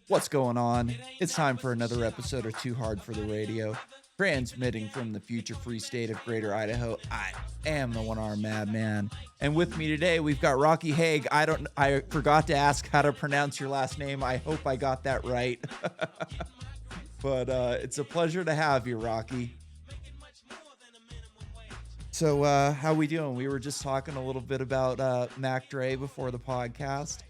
What's going on? It's time for another episode of Too Hard for the Radio. Transmitting from the future free state of Greater Idaho, I am the one-armed madman. And with me today, we've got Rocky Haag. I forgot to ask how to pronounce your last name. I hope I got that right. But it's a pleasure to have you, Rocky. So how we doing? We were just talking a little bit about Mac Dre before the podcast.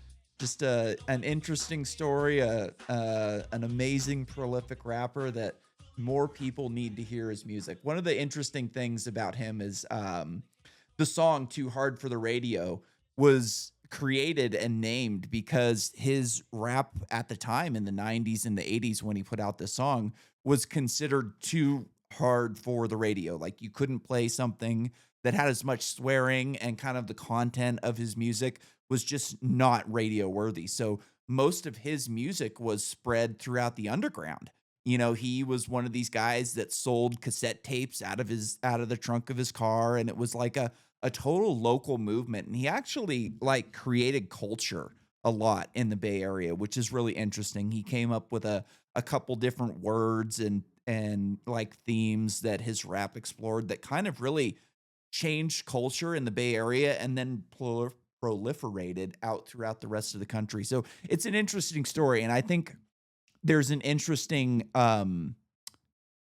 Just an interesting story, an amazing, prolific rapper that more people need to hear his music. One of the interesting things about him is the song Too Hard for the Radio was created and named because his rap at the time in the 90s and the 80s when he put out this song was considered too hard for the radio. Like you couldn't play something that had as much swearing, and kind of the content of his music was just not radio worthy. So most of his music was spread throughout the underground. You know, he was one of these guys that sold cassette tapes out of the trunk of his car, and it was like a total local movement. And he actually like created culture a lot in the Bay Area, which is really interesting. He came up with a couple different words and like themes that his rap explored that kind of really changed culture in the Bay Area and then proliferated out throughout the rest of the country. So it's an interesting story. And I think there's an interesting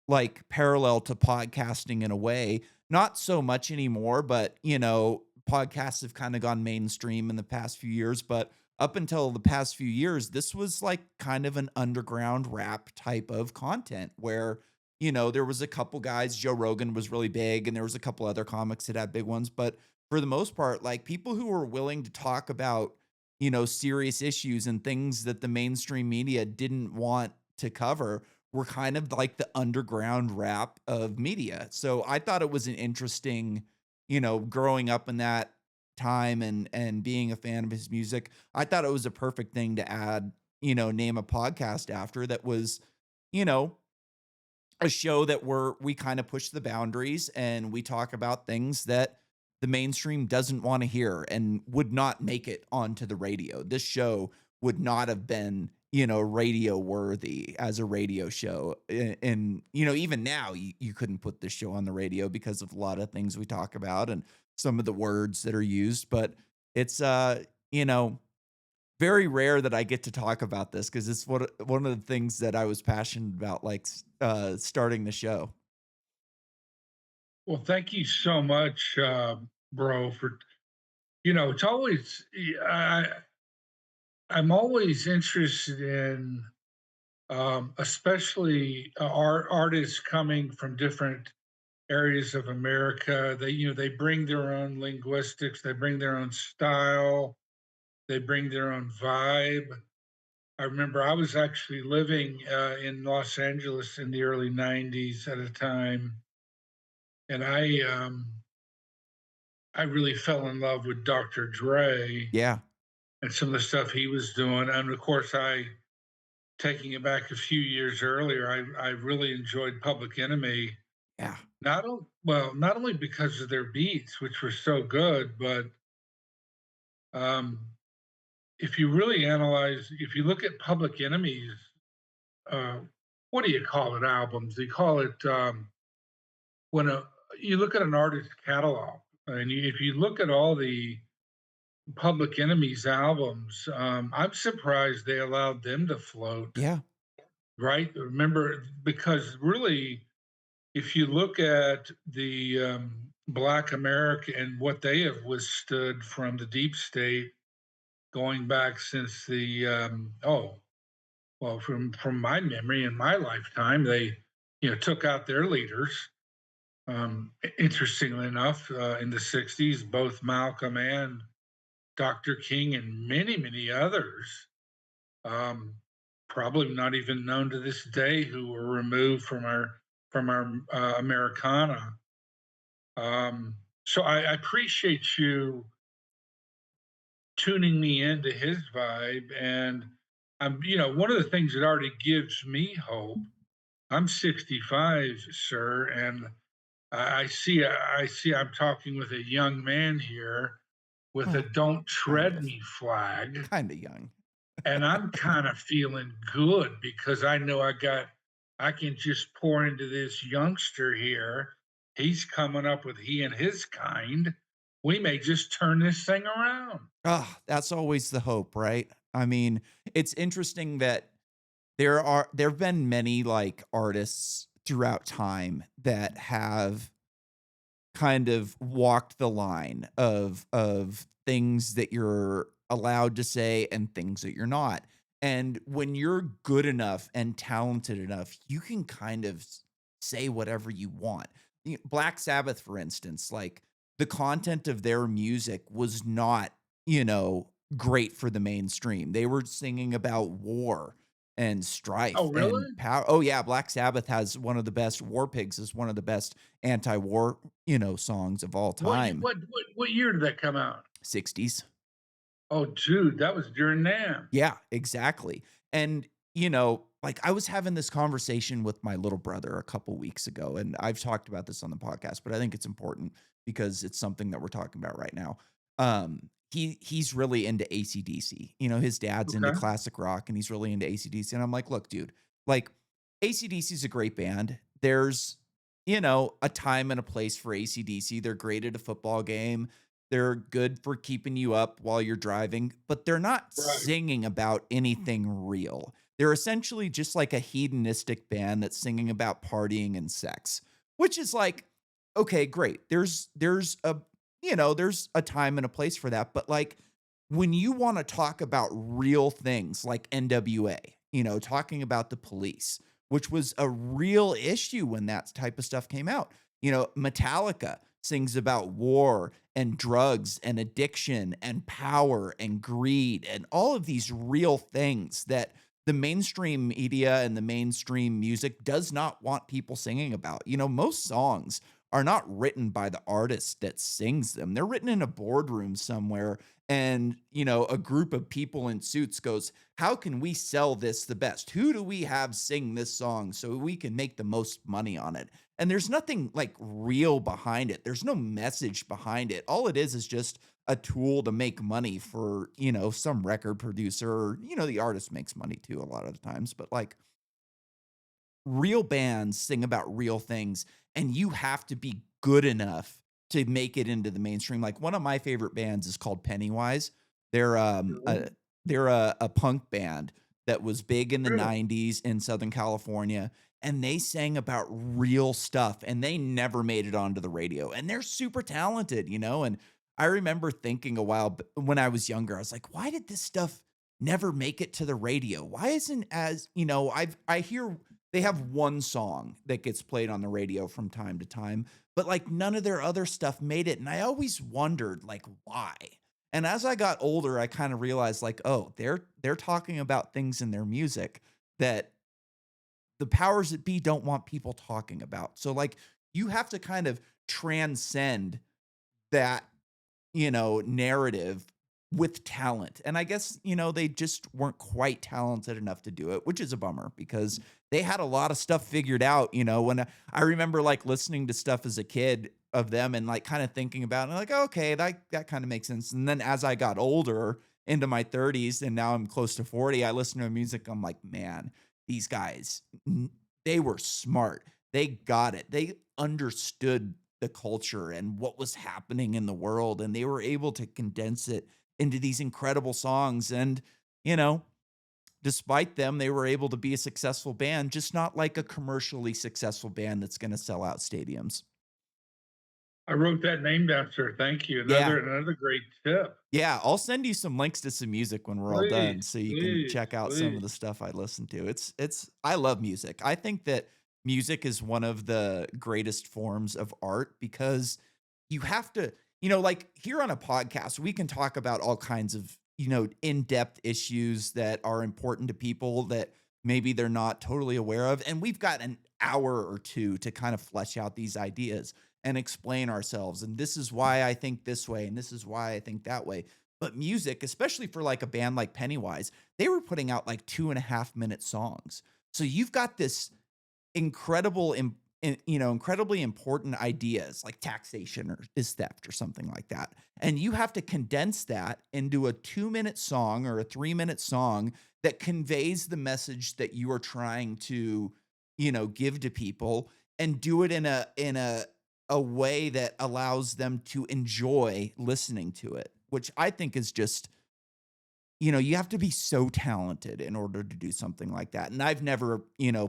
like parallel to podcasting in a way. Not so much anymore, but you know, podcasts have kind of gone mainstream in the past few years. But up until the past few years, this was like kind of an underground rap type of content where, you know, there was a couple guys, Joe Rogan was really big, and there was a couple other comics that had big ones. But for the most part, like people who were willing to talk about, you know, serious issues and things that the mainstream media didn't want to cover were kind of like the underground rap of media. So I thought it was an interesting, you know, growing up in that time and being a fan of his music, I thought it was a perfect thing to add, you know, name a podcast after that was, you know, a show that we kind of push the boundaries and we talk about things that the mainstream doesn't want to hear and would not make it onto the radio. This show would not have been, you know, radio worthy as a radio show. And, you know, even now you couldn't put this show on the radio because of a lot of things we talk about and some of the words that are used. But it's, you know, very rare that I get to talk about this because it's one of the things that I was passionate about, like starting the show. Well, thank you so much, bro, for it's always I'm always interested in, especially artists coming from different areas of America. They bring their own linguistics, they bring their own style, they bring their own vibe. I remember I was actually living in Los Angeles in the early '90s at a time, and I really fell in love with Dr. Dre Yeah, and some of the stuff he was doing. And of course, taking it back a few years earlier, I really enjoyed Public Enemy. yeah, Not only because of their beats, which were so good, but um, if you really analyze, if you look at Public Enemy's, uh, what do you call it? Albums? They call it when you look at an artist's catalog, and if you look at all the Public Enemy's albums, I'm surprised they allowed them to float, yeah, right? Remember, because really, if you look at the Black America and what they have withstood from the deep state going back since from my memory in my lifetime, they took out their leaders. Interestingly enough, in the '60s, both Malcolm and Dr. King and many, many others, um, probably not even known to this day, who were removed from our Americana. So I appreciate you tuning me into his vibe, and one of the things that already gives me hope. I'm 65, sir, and I see I'm talking with a young man here with a well, "Don't kind tread of, me" flag. kind of young. And I'm kind of feeling good because I know I can just pour into this youngster here. He's coming up with he and his kind. We may just turn this thing around. Ah, that's always the hope, right? I mean, it's interesting that there've been many, like, artists throughout time that have kind of walked the line of things that you're allowed to say and things that you're not. And when you're good enough and talented enough, you can kind of say whatever you want. Black Sabbath, for instance, like the content of their music was not, great for the mainstream. They were singing about war and Oh, strife and really? power. Oh yeah, Black Sabbath has one of the best. War Pigs is one of the best anti-war, songs of all time. What year did that come out? 60s. Oh, dude, that was during NAMM. Yeah, exactly. And, like I was having this conversation with my little brother a couple weeks ago, and I've talked about this on the podcast, but I think it's important because it's something that we're talking about right now. He's really into AC/DC. His dad's into Okay, classic rock and he's really into AC/DC. And I'm like, look, dude, like AC/DC is a great band. There's, a time and a place for AC/DC. They're great at a football game. They're good for keeping you up while you're driving, but they're not right. singing about anything real. They're essentially just like a hedonistic band that's singing about partying and sex, which is like, okay, great. There's a time and a place for that, but like when you want to talk about real things like NWA, talking about the police, which was a real issue when that type of stuff came out. Metallica sings about war and drugs and addiction and power and greed and all of these real things that the mainstream media and the mainstream music does not want people singing about. Most songs are not written by the artist that sings them. They're written in a boardroom somewhere and, a group of people in suits goes, "How can we sell this the best? Who do we have sing this song so we can make the most money on it?" And there's nothing like real behind it. There's no message behind it. All it is just a tool to make money for, some record producer or, the artist makes money too a lot of the times, but like real bands sing about real things and you have to be good enough to make it into the mainstream. Like one of my favorite bands is called Pennywise. They're um Really? a, they're a punk band that was big in the Really? 90s in Southern California and they sang about real stuff and they never made it onto the radio. And they're super talented, and I remember thinking a while when I was younger, I was like, why did this stuff never make it to the radio? Why isn't as, I hear they have one song that gets played on the radio from time to time, but, like, none of their other stuff made it, and I always wondered, like, why? And as I got older, I kinda realized, like, oh, they're talking about things in their music that the powers that be don't want people talking about. So, like, you have to kind of transcend that narrative with talent. And I guess, they just weren't quite talented enough to do it, which is a bummer because they had a lot of stuff figured out, when I remember like listening to stuff as a kid of them and like kind of thinking about it, like, okay, that kind of makes sense. And then as I got older into my 30s and now I'm close to 40, I listen to music, I'm like, man, these guys, they were smart. They got it. They understood the culture and what was happening in the world, and they were able to condense it into these incredible songs, and, you know, despite them, they were able to be a successful band, just not like a commercially successful band that's gonna sell out stadiums. I wrote that name down, sir. Thank you. Yeah. Another great tip. Yeah, I'll send you some links to some music when we're all done Please, so you can please, check out some of please. the stuff I listen to. It's I love music. I think that music is one of the greatest forms of art because you have to, like here on a podcast, we can talk about all kinds of, in-depth issues that are important to people that maybe they're not totally aware of. And we've got an hour or two to kind of flesh out these ideas and explain ourselves. And this is why I think this way, and this is why I think that way. But music, especially for like a band like Pennywise, they were putting out like 2.5 minute songs. So you've got this incredible incredibly important ideas like taxation or is theft or something like that. And you have to condense that into a 2-minute song or a 3-minute song that conveys the message that you are trying to, give to people, and do it in a way that allows them to enjoy listening to it, which I think is just, you have to be so talented in order to do something like that. And I've never,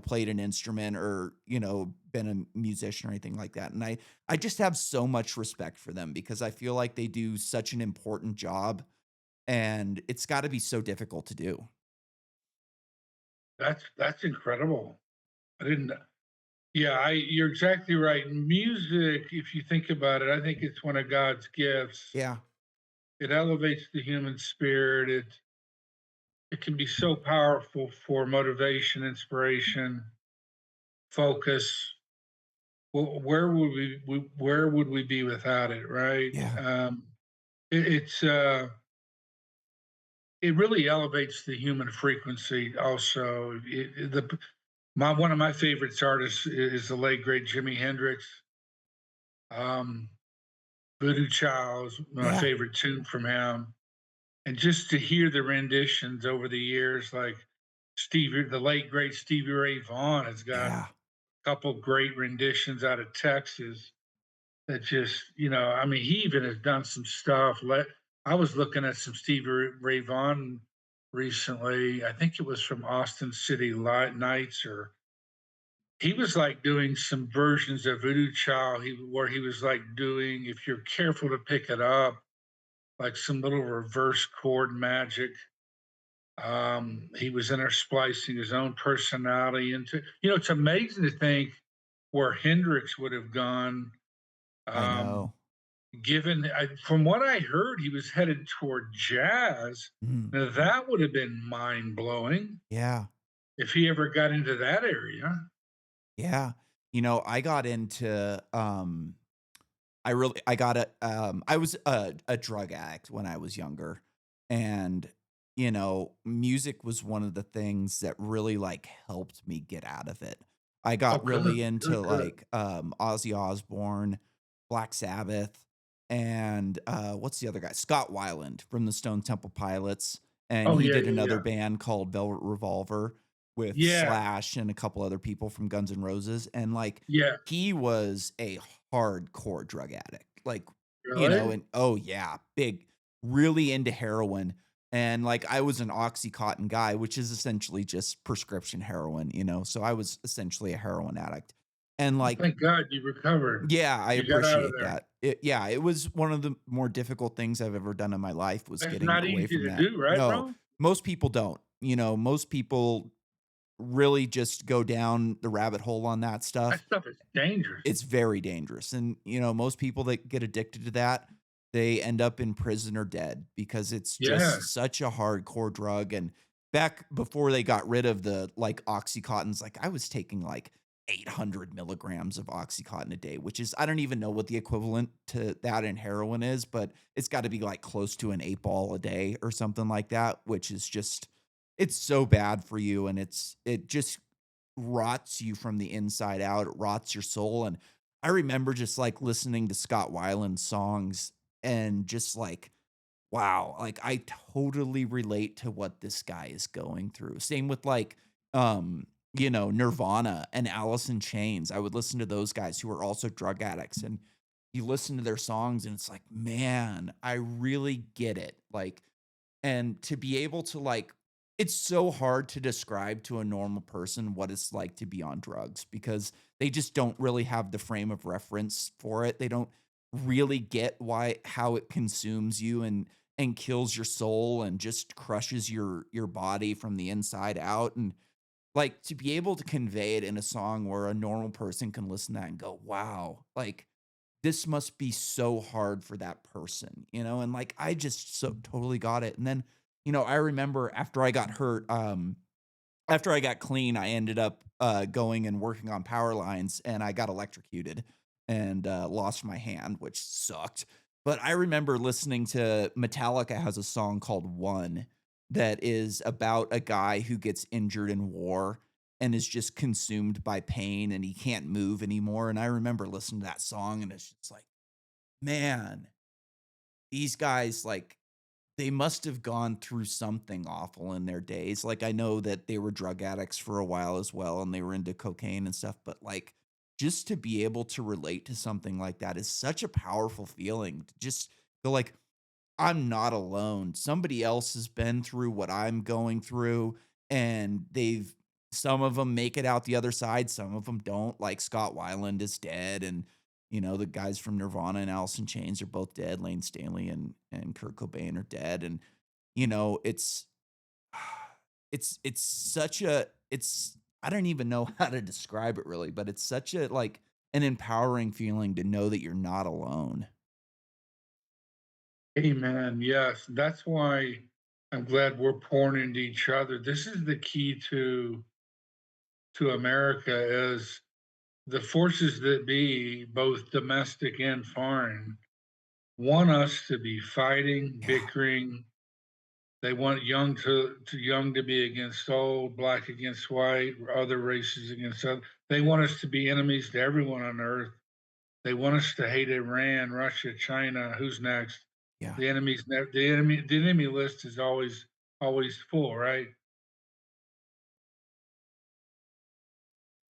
played an instrument or, been a musician or anything like that. And I just have so much respect for them because I feel like they do such an important job, and it's got to be so difficult to do. That's incredible. I didn't Yeah, I you're exactly right. Music, if you think about it, I think it's one of God's gifts. Yeah. It elevates the human spirit. It can be so powerful for motivation, inspiration, focus. Well, where would we be without it, right? Yeah. It, it's it really elevates the human frequency. Also, the my one of my favorites artists is the late great Jimi Hendrix. Um, Voodoo Child is my Yeah. favorite tune from him, and just to hear the renditions over the years, like the late great Stevie Ray Vaughan has got a Yeah. couple great renditions out of Texas that just, I mean, he even has done some stuff. I was looking at some Stevie Ray Vaughan recently. I think it was from Austin City Nights, or he was like doing some versions of Voodoo Child, where he was like doing, if you're careful to pick it up, like some little reverse chord magic. He was in there splicing his own personality into, it's amazing to think where Hendrix would have gone. I Um, know. from what I heard, he was headed toward jazz. Mhm. Now that would have been mind blowing Yeah. if he ever got into that area. Yeah. I got into I got a I was a drug addict when I was younger, and, music was one of the things that really, like, helped me get out of it. I Oh, got good, really into, good, good. like, Ozzy Osbourne, Black Sabbath, and, what's the other guy? Scott Weiland from the Stone Temple Pilots, and Oh he yeah, did yeah, another yeah, band called Velvet Revolver with yeah, Slash and a couple other people from Guns N' Roses, and, like, yeah. he was a hardcore drug addict, like, Really? and oh, yeah, big, really into heroin, and, like, I was an Oxycontin guy, which is essentially just prescription heroin, so I was essentially a heroin addict, and, Well, like, thank God you recovered. yeah, I You got out of appreciate there. that. It was one of the more difficult things I've ever done in my life was That's getting not away easy from to that. do, right, No, bro? most people don't, most people really just go down the rabbit hole on that That stuff. stuff is dangerous. It's very dangerous, and, most people that get addicted to that, they end up in prison or dead because it's Yeah. just such a hardcore drug, and back before they got rid of the, like, Oxycontins, like, I was taking, like, 800 milligrams of Oxycontin a day, which is I don't even know what the equivalent to that in heroin is, but it's gotta be, like, close to an 8 ball a day or something like that, which is just it's so bad for you, and it just rots you from the inside out. It rots your soul. And I remember just like listening to Scott Weiland's songs and just like, wow, like I totally relate to what this guy is going through. Same with like, Nirvana and Alice in Chains. I would listen to those guys who are also drug addicts, and you listen to their songs and it's like, man, I really get it. Like, and to be able to like it's so hard to describe to a normal person what it's like to be on drugs because they just don't really have the frame of reference for it. They don't really get why how it consumes you and kills your soul and just crushes your body from the inside out, and like to be able to convey it in a song where a normal person can listen to that and go, "Wow, like this must be so hard for that person," and like I just so totally got it. And then, I remember after I got hurt, after I got clean, I ended up going and working on power lines and I got electrocuted and lost my hand, which sucked. But I remember listening to Metallica has a song called One that is about a guy who gets injured in war and is just consumed by pain and he can't move anymore. And I remember listening to that song and it's just like, man, these guys like they must have gone through something awful in their days. Like I know that they were drug addicts for a while as well and they were into cocaine and stuff, but like just to be able to relate to something like that is such a powerful feeling. To just feel like I'm not alone. Somebody else has been through what I'm going through, and they've some of them make it out the other side, some of them don't. Like Scott Weiland is dead, and the guys from Nirvana and Alice in Chains are both dead. Lane Stanley and Kurt Cobain are dead, and it's it's such a it's I don't even know how to describe it really, but it's such a like an empowering feeling to know that you're not alone. Amen. Yes, that's why I'm glad we're pouring into each other. This is the key to America is the forces that be, both domestic and foreign, want us to be fighting, Yeah, bickering. They want young to be against old, black against white, other races against other. They want us to be enemies to everyone on earth. They want us to hate Iran, Russia, China. Who's next? yeah. The enemy list is always full, right?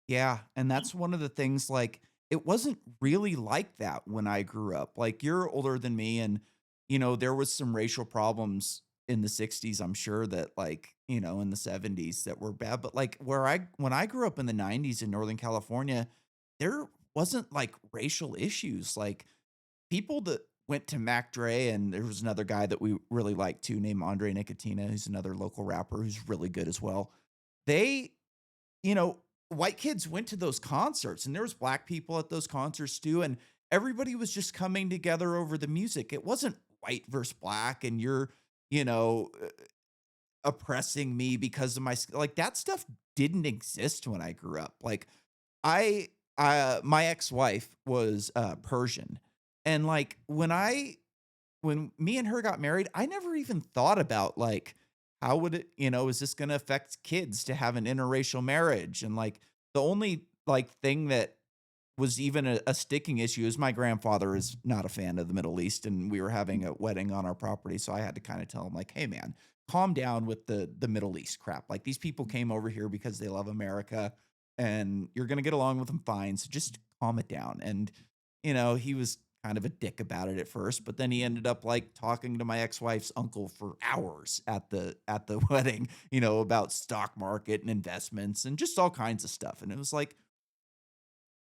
Yeah, and that's one of the things, like, it wasn't really like that when I grew up. Like, you're older than me and, there was some racial problems in the '60s, I'm sure that, like, in the '70s that were bad, but, like, when I grew up in the '90s in Northern California, there wasn't, like, racial issues. Like, people that went to Mac Dre and there was another guy that we really liked too named Andre Nicotina, who's another local rapper who's really good as well. They you know, white kids went to those concerts and there was black people at those concerts too, and everybody was just coming together over the music. It wasn't white versus black and you're, you know, uh, oppressing me because of like that stuff didn't exist when I grew up. Like I my ex-wife was Persian. And like when me and her got married, I never even thought about like how would it, is this going to affect kids to have an interracial marriage? And like the only like thing that was even a sticking issue is my grandfather is not a fan of the Middle East and we were having a wedding on our property, so I had to kind of tell him like, "Hey man, calm down with the Middle East crap. Like these people came over here because they love America and you're going to get along with them fine, so just calm it down." And he was kind of a dick about it at first, but then he ended up like talking to my ex-wife's uncle for hours at the wedding, about stock market and investments and just all kinds of stuff. And it was like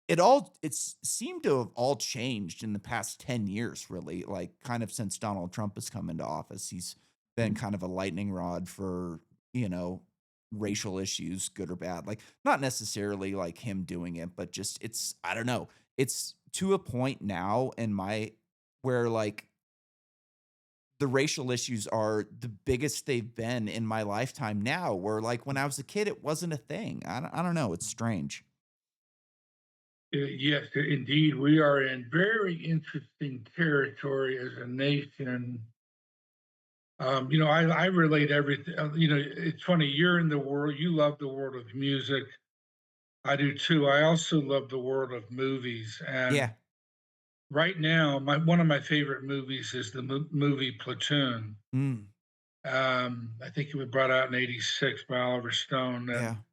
it's seemed to have all changed in the past 10 years, really, like, kind of since Donald Trump has come into office. He's been kind of a lightning rod for, you know, racial issues, good or bad. Like, not necessarily like him doing it, but just it's I don't know. It's to a point now in my where, like, the racial issues are the biggest they've been in my lifetime now, where, like, when I was a kid, it wasn't a thing. I don't know, it's strange. Yes, indeed, we are in very interesting territory as a nation. I relate everything. It's funny. You're in the world. You love the world of music. I do too. I also love the world of movies. And Yeah. right now, my one of my favorite movies is the movie Platoon. Mm. I think it was brought out in '86 by Oliver Stone. Yeah. And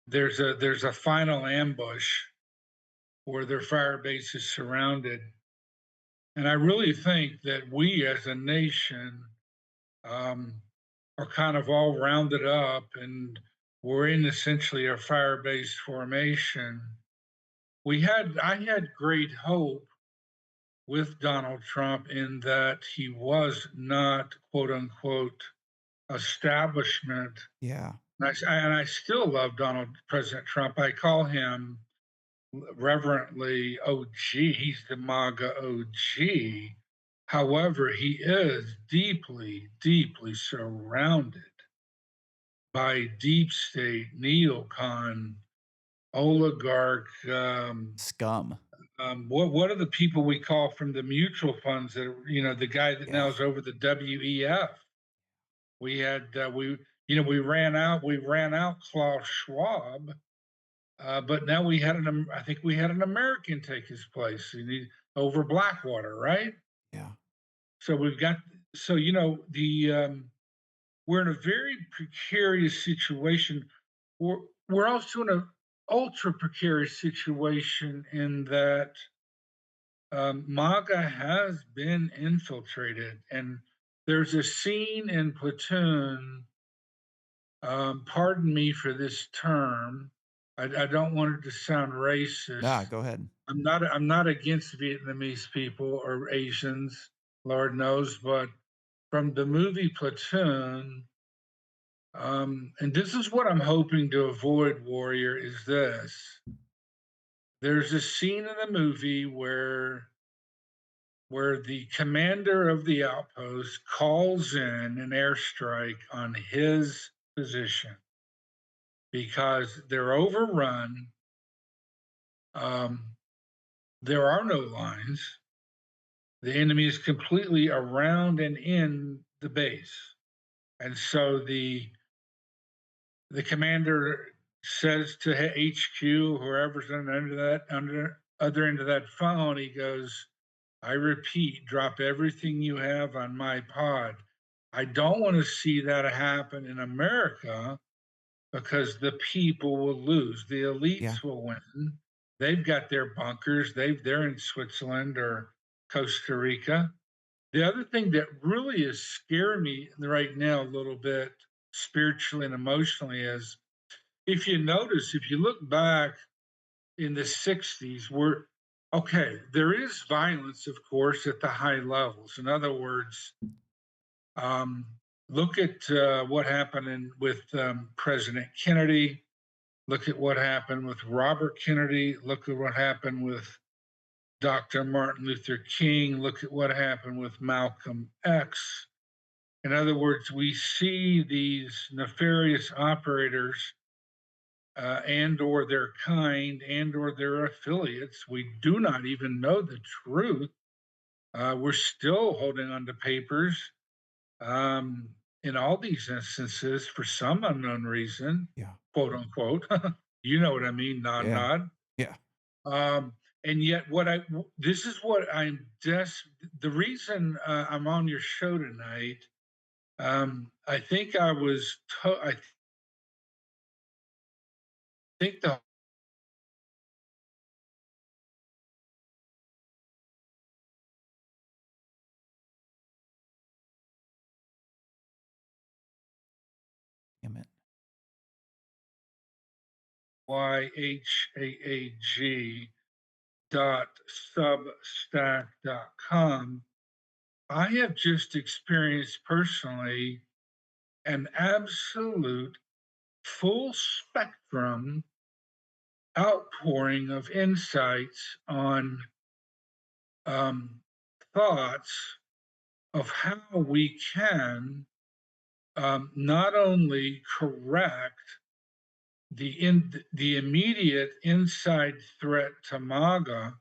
there's a final ambush where their fire base is surrounded. And I really think that we as a nation um, are kind of all rounded up and we're in essentially a fire based formation. I had great hope with Donald Trump in that he was not quote unquote establishment. Yeah. And I still love President Trump. I call him reverently OG. He's the MAGA OG. However, he is deeply, deeply surrounded by deep state, neocon, oligarch. Scum. What are the people we call from the mutual funds that the guy that now Yeah. is over the WEF? We had we ran out Klaus Schwab. But now I think we had an American take his place over Blackwater, right? Yeah. So we've got, so, we're in a very precarious situation. We're, we're also in an ultra precarious situation in that MAGA has been infiltrated. And there's a scene in Platoon, pardon me for this term. I don't want it to sound racist. Nah, go ahead. I'm not against Vietnamese people or Asians, Lord knows, but from the movie Platoon, and this is what I'm hoping to avoid, Warrior, is this. There's a scene in the movie where the commander of the outpost calls in an airstrike on his position because they're overrun. Um, there are no lines. The enemy is completely around and in the base. And so the commander says to HQ, whoever's under other end of that phone, he goes, I repeat, drop everything you have on my pod. I don't want to see that happen in America because the people will lose. The Yeah. elites will win. They've got their bunkers. They're in Switzerland or Costa Rica. The other thing that really is scaring me right now a little bit spiritually and emotionally is if you notice, if you look back in the 60s, we're okay, there is violence, of course, at the high levels. In other words, um, look at what happened with President Kennedy. Look at what happened with Robert Kennedy. Look at what happened with Dr. Martin Luther King. Look at what happened with Malcolm X. In other words, we see these nefarious operators and or their kind and or their affiliates. We do not even know the truth. We're still holding on to papers um, in all these instances for some unknown reason, Yeah. quote unquote. You know what I mean? Nod, Yeah. nod. Yeah. Um, and yet, this is what the reason I'm on your show tonight. I think I think the Damn it. YHAAG substack.com, I have just experienced personally an absolute full spectrum outpouring of insights on um, thoughts of how we can not only correct the immediate inside threat to MAGA,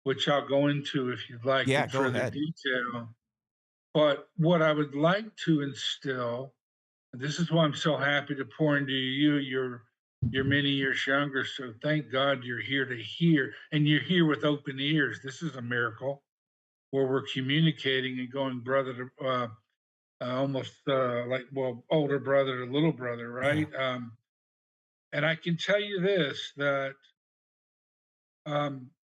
which I'll go into if you'd like Yeah, in go further ahead. detail. But what I would like to instill, and this is why I'm so happy to pour into you. You're many years younger, so thank God you're here to hear, and you're here with open ears. This is a miracle where we're communicating and going brother to almost like older brother to little brother, Yeah. right? And I can tell you this that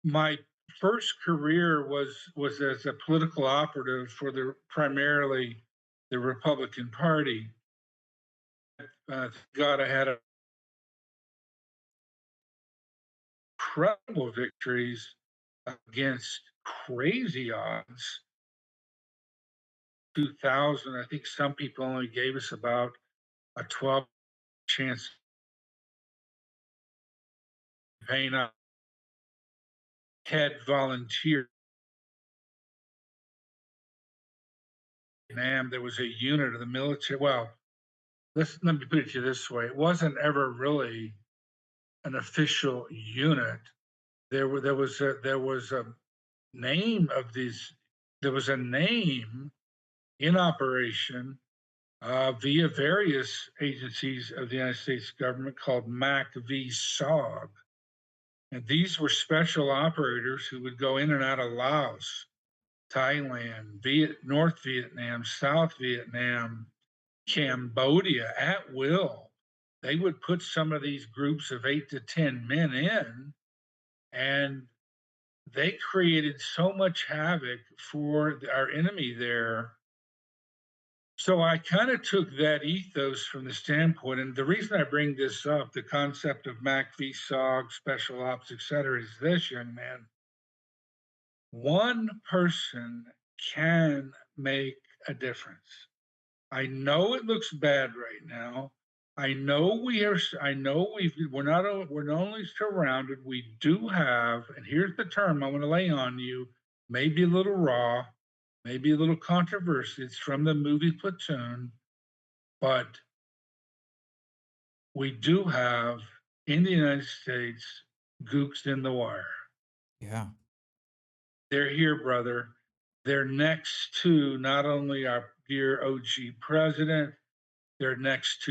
my first career was as a political operative for the primarily the Republican Party. God, I had incredible victories against crazy odds. 2000, I think some people only gave us about a 12 chance campaign. I had volunteered. There was a unit of the military. Well, let me put it to you this way: it wasn't ever really an official unit. There was a name of these. There was a name in operation via various agencies of the United States government called MAC v. SOG. And these were special operators who would go in and out of Laos, Thailand, North Vietnam, South Vietnam, Cambodia at will. They would put some of these groups of 8 to 10 men in, and they created so much havoc for our enemy there. So I kind of took that ethos from the standpoint, and the reason I bring this up, the concept of MAC v. SOG, special ops, et cetera, is this, young man. One person can make a difference. I know it looks bad right now. I know we are. I know we're not only surrounded. We do have, and here's the term I want to lay on you. Maybe a little raw, maybe a little controversial. It's from the movie Platoon, but we do have in the United States Gooks in the wire. Yeah. They're here, brother. They're next to not only our dear OG president, they're next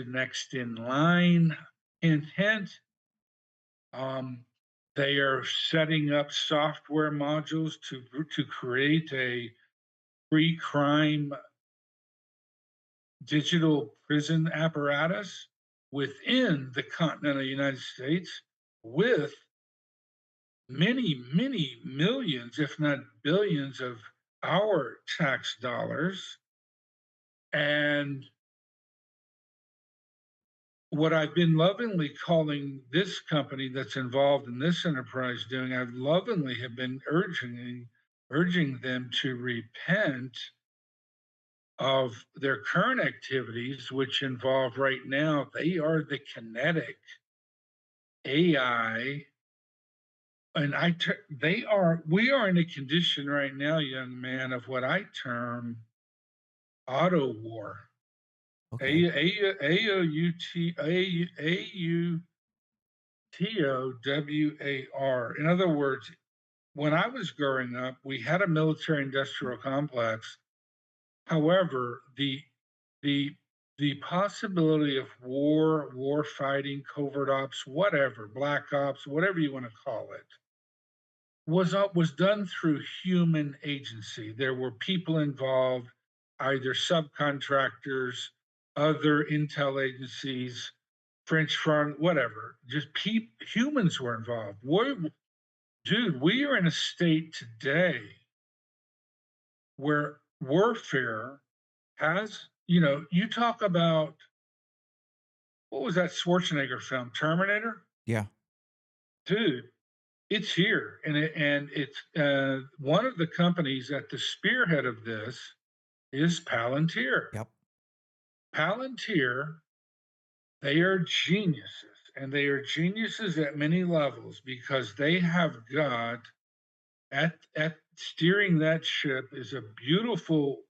in line. Hint, hint. Um, they are setting up software modules to create a pre-crime digital prison apparatus within the continental United States with many millions, if not billions, of our tax dollars. And what I've been lovingly calling this company that's involved in this enterprise doing, I've lovingly have been urging them to repent of their current activities, which involve right now, they are the kinetic AI. And we are in a condition right now, young man, of what I term auto war. Okay. AUTOWAR. In other words, when I was growing up, we had a military industrial complex. However, the the possibility of war fighting, covert ops, whatever, black ops, whatever you want to call it, was done through human agency. There were people involved, either subcontractors, other intel agencies, French front, whatever. Just humans were involved. Dude, we are in a state today where warfare has, you talk about what was that Schwarzenegger film, Terminator? Yeah. Dude, it's here, and it's one of the companies at the spearhead of this is Palantir. Yep. Palantir, they are geniuses, and they are geniuses at many levels because they have got at steering that ship is a beautiful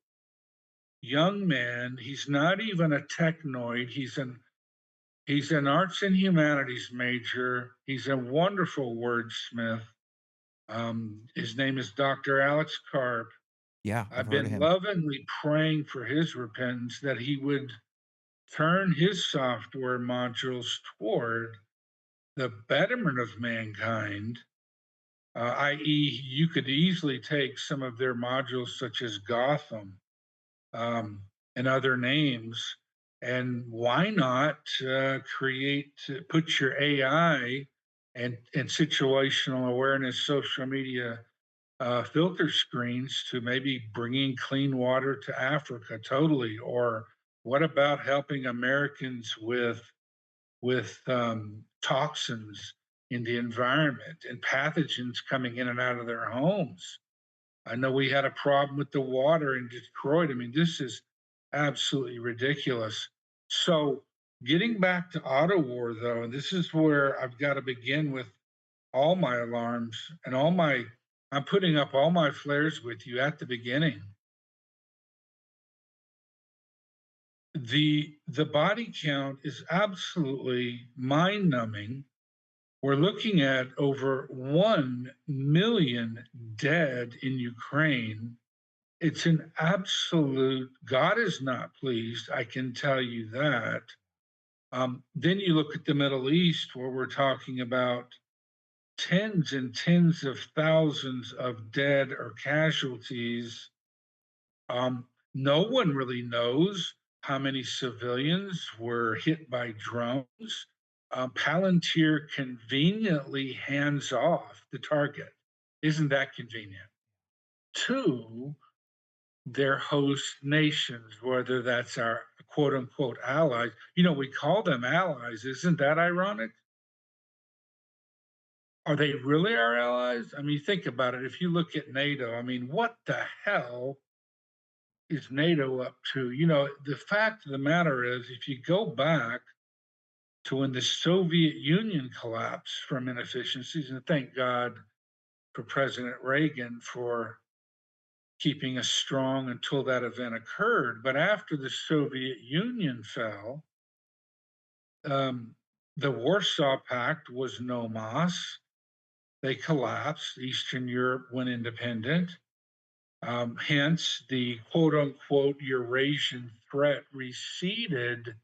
young man. He's not even a technoid. He's an arts and humanities major. He's a wonderful wordsmith. His name is Dr. Alex Karp. Yeah. I've I've heard of been him. lovingly praying for his repentance that he would turn his software modules toward the betterment of mankind, i.e., you could easily take some of their modules, such as Gotham and other names, and why not put your AI and situational awareness, social media filter screens to maybe bringing clean water to Africa totally, or what about helping Americans with toxins in the environment and pathogens coming in and out of their homes? I know we had a problem with the water in Detroit. I mean, this is absolutely ridiculous. So, getting back to auto war, though, and this is where I've got to begin with all my alarms and I'm putting up all my flares with you at the beginning. The body count is absolutely mind numbing. We're looking at over 1 million dead in Ukraine. It's an absolute God is not pleased, I can tell you that. Then you look at the Middle East, where we're talking about tens and tens of thousands of dead or casualties. No one really knows how many civilians were hit by drones. Palantir conveniently hands off the target. Isn't that convenient? To their host nations, whether that's our quote unquote allies. We call them allies. Isn't that ironic? Are they really our allies? I mean, think about it. If you look at NATO, I mean, what the hell is NATO up to? The fact of the matter is, if you go back to when the Soviet Union collapsed from inefficiencies, and thank God for President Reagan for keeping us strong until that event occurred. But after the Soviet Union fell, um, the Warsaw Pact was no mas. They collapsed. Eastern Europe went independent. Hence, the quote unquote Eurasian threat receded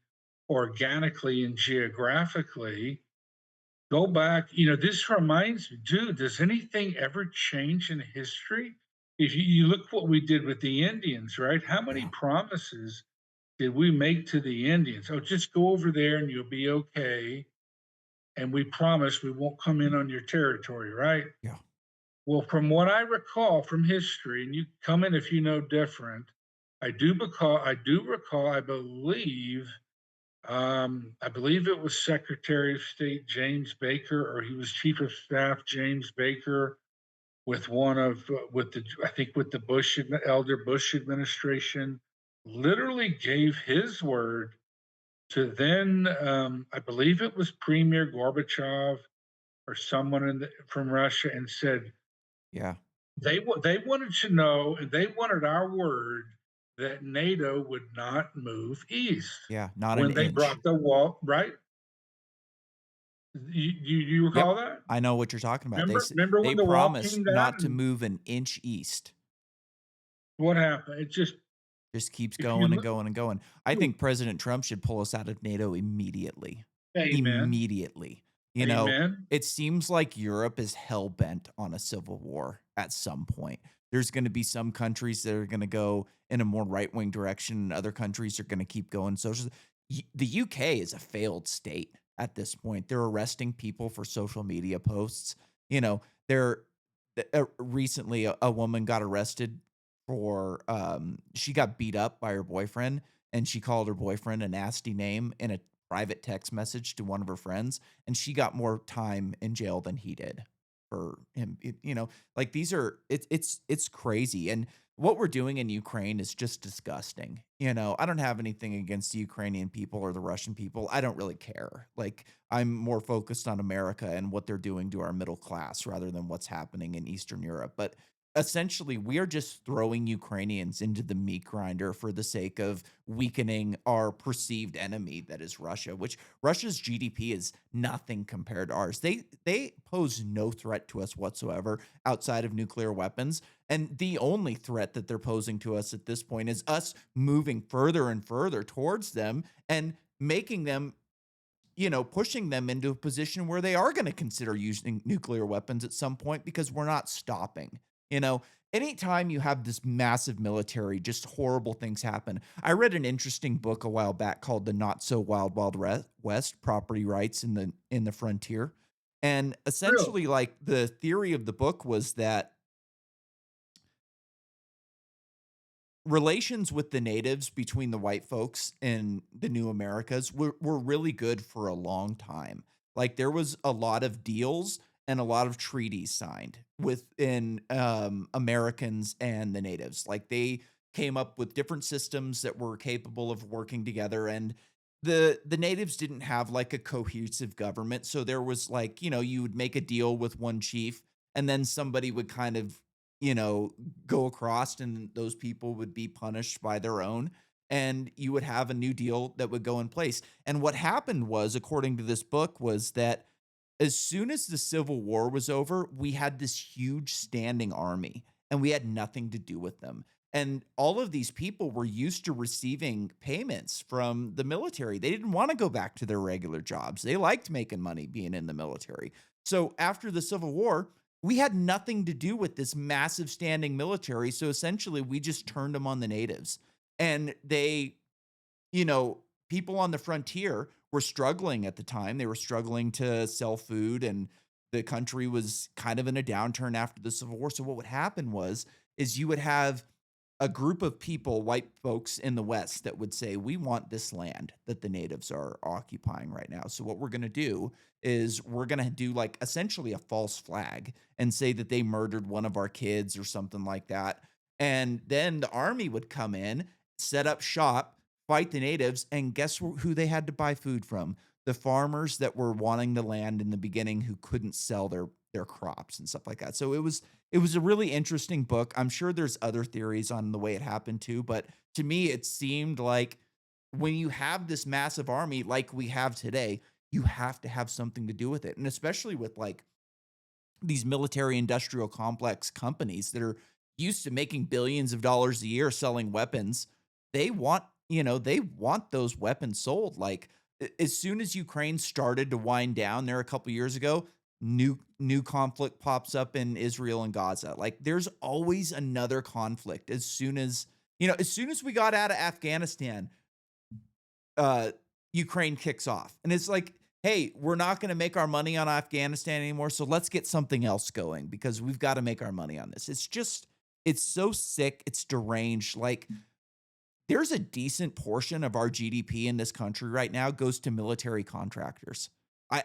organically and geographically. Go back, this reminds me, dude, does anything ever change in history? If you look what we did with the Indians, right? How many Yeah. promises did we make to the Indians? Oh, just go over there and you'll be okay. And we promise we won't come in on your territory, right? Yeah. Well, from what I recall from history, and you come in if you know different, I do recall, I believe it was Secretary of State James Baker, or he was Chief of Staff James Baker, with one of with the I think with the elder Bush administration, literally gave his word to then I believe it was Premier Gorbachev or someone from Russia, and said Yeah. they wanted to know, and they wanted our word that NATO would not move east Yeah. Not an when they inch. brought the wall. Right? You Yep. recall that? I know what you're talking about. Remember They when the wall promised came down not to and move an inch east. what happened? It just Just keeps if you going and look, going and going. I think President Trump should pull us out of NATO immediately. amen, Immediately. You know, amen. it seems like Europe is hell bent on a civil war at some point. There's going to be some countries that are going to go in a more right wing direction, and other countries are going to keep going social. The UK is a failed state at this point. They're arresting people for social media posts. You know, they're recently a woman got arrested for she got beat up by her boyfriend, and she called her boyfriend a nasty name in a private text message to one of her friends, and she got more time in jail than he did for him. Like, these are it's crazy. And what we're doing in Ukraine is just disgusting. I don't have anything against the Ukrainian people or the Russian people. I don't really care. Like, I'm more focused on America and what they're doing to our middle class rather than what's happening in Eastern Europe. But essentially, we are just throwing Ukrainians into the meat grinder for the sake of weakening our perceived enemy that is Russia, which Russia's GDP is nothing compared to ours. They pose no threat to us whatsoever outside of nuclear weapons. And the only threat that they're posing to us at this point is us moving further and further towards them and making them, pushing them into a position where they are going to consider using nuclear weapons at some point, because we're not stopping. You know, anytime you have this massive military, just horrible things happen. I read an interesting book a while back called The Not So Wild Wild West: Property Rights in the Frontier. And Really? essentially, like, the theory of the book was that relations with the natives between the white folks and the new Americas were really good for a long time. Like, there was a lot of deals and a lot of treaties signed within Americans and the natives. Like, they came up with different systems that were capable of working together, and the natives didn't have like a cohesive government. So there was, like, you would make a deal with one chief, and then somebody would kind of, you know, go across, and those people would be punished by their own, and you would have a new deal that would go in place. And what happened was, according to this book, was that as soon as the Civil War was over, we had this huge standing army, and we had nothing to do with them. And all of these people were used to receiving payments from the military. They didn't want to go back to their regular jobs. They liked making money being in the military. So after the Civil War, we had nothing to do with this massive standing military. So essentially, we just turned them on the natives. And they, you know, people on the frontier were struggling at the time. They were struggling to sell food, and the country was kind of in a downturn after the Civil War. So what would happen was is you would have a group of people, white folks in the West, that would say, "We want this land that the natives are occupying right now. So what we're going to do is we're going to do like essentially a false flag and say that they murdered one of our kids or something like that." And then the army would come in, set up shop, fight the natives, and guess who they had to buy food from? The farmers that were wanting the land in the beginning who couldn't sell their crops and stuff like that. So it was a really interesting book. I'm sure there's other theories on the way it happened too, but to me, it seemed like when you have this massive army like we have today, you have to have something to do with it. And especially with like these military industrial complex companies that are used to making billions of dollars a year selling weapons, they want, they want those weapons sold. Like as soon as Ukraine started to wind down there a couple years ago, new conflict pops up in Israel and Gaza. Like there's always another conflict as soon as we got out of Afghanistan, uh, Ukraine kicks off. And it's like, hey, we're not going to make our money on Afghanistan anymore. So let's get something else going because we've got to make our money on this. It's so sick. It's deranged. Like, there's a decent portion of our GDP in this country right now goes to military contractors.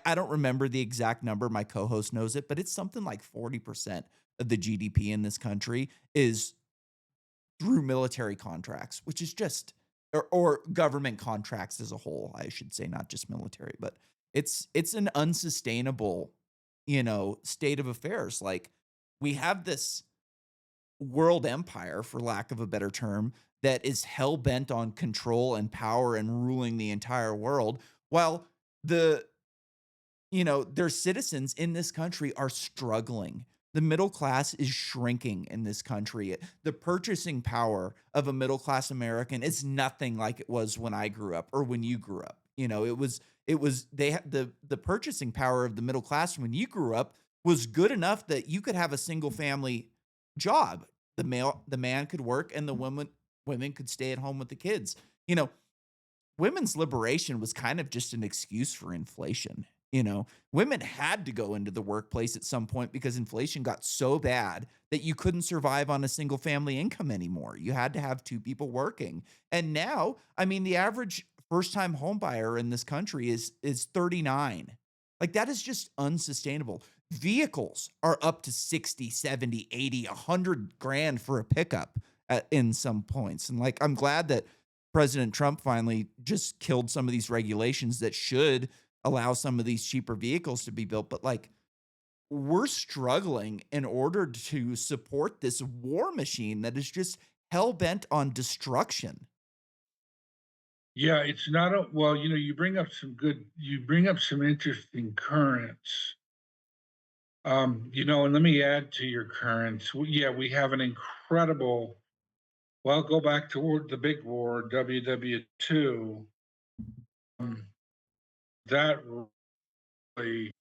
I don't remember the exact number. My co host knows it, but it's something like 40% of the GDP in this country is through military contracts, which is just or government contracts as a whole, I should say, not just military, but it's an unsustainable, state of affairs. Like we have this world empire, for lack of a better term, that is hell bent on control and power and ruling the entire world, while the their citizens in this country are struggling. The middle class is shrinking in this country. The purchasing power of a middle class American is nothing like it was when I grew up or when you grew up. It was they had the purchasing power of the middle class when you grew up was good enough that you could have a single family job. The man could work and the women could stay at home with the kids. You know, Women's liberation was kind of just an excuse for inflation. Women had to go into the workplace at some point because inflation got so bad that you couldn't survive on a single family income anymore. You had to have two people working. And now, I mean, the average first time home buyer in this country is 39. Like that is just unsustainable. Vehicles are up to 60, 70, 80, 100 grand for a pickup in some points. And like I'm glad that President Trump finally just killed some of these regulations that should allow some of these cheaper vehicles to be built. But like, we're struggling in order to support this war machine that is just hell bent on destruction. Yeah, it's not a well, you bring up some interesting currents. And let me add to your currents. Yeah, we have an incredible, well, go back to the big war, WW2. Um, that really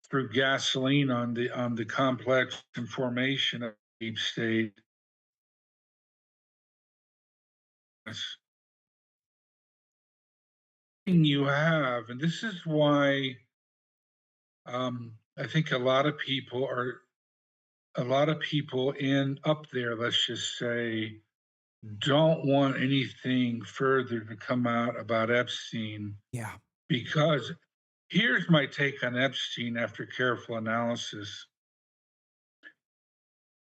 threw gasoline on the complex and formation of deep state. You have, and this is why I think a lot of people in up there, let's just say, don't want anything further to come out about Epstein Yeah. because here's my take on Epstein after careful analysis.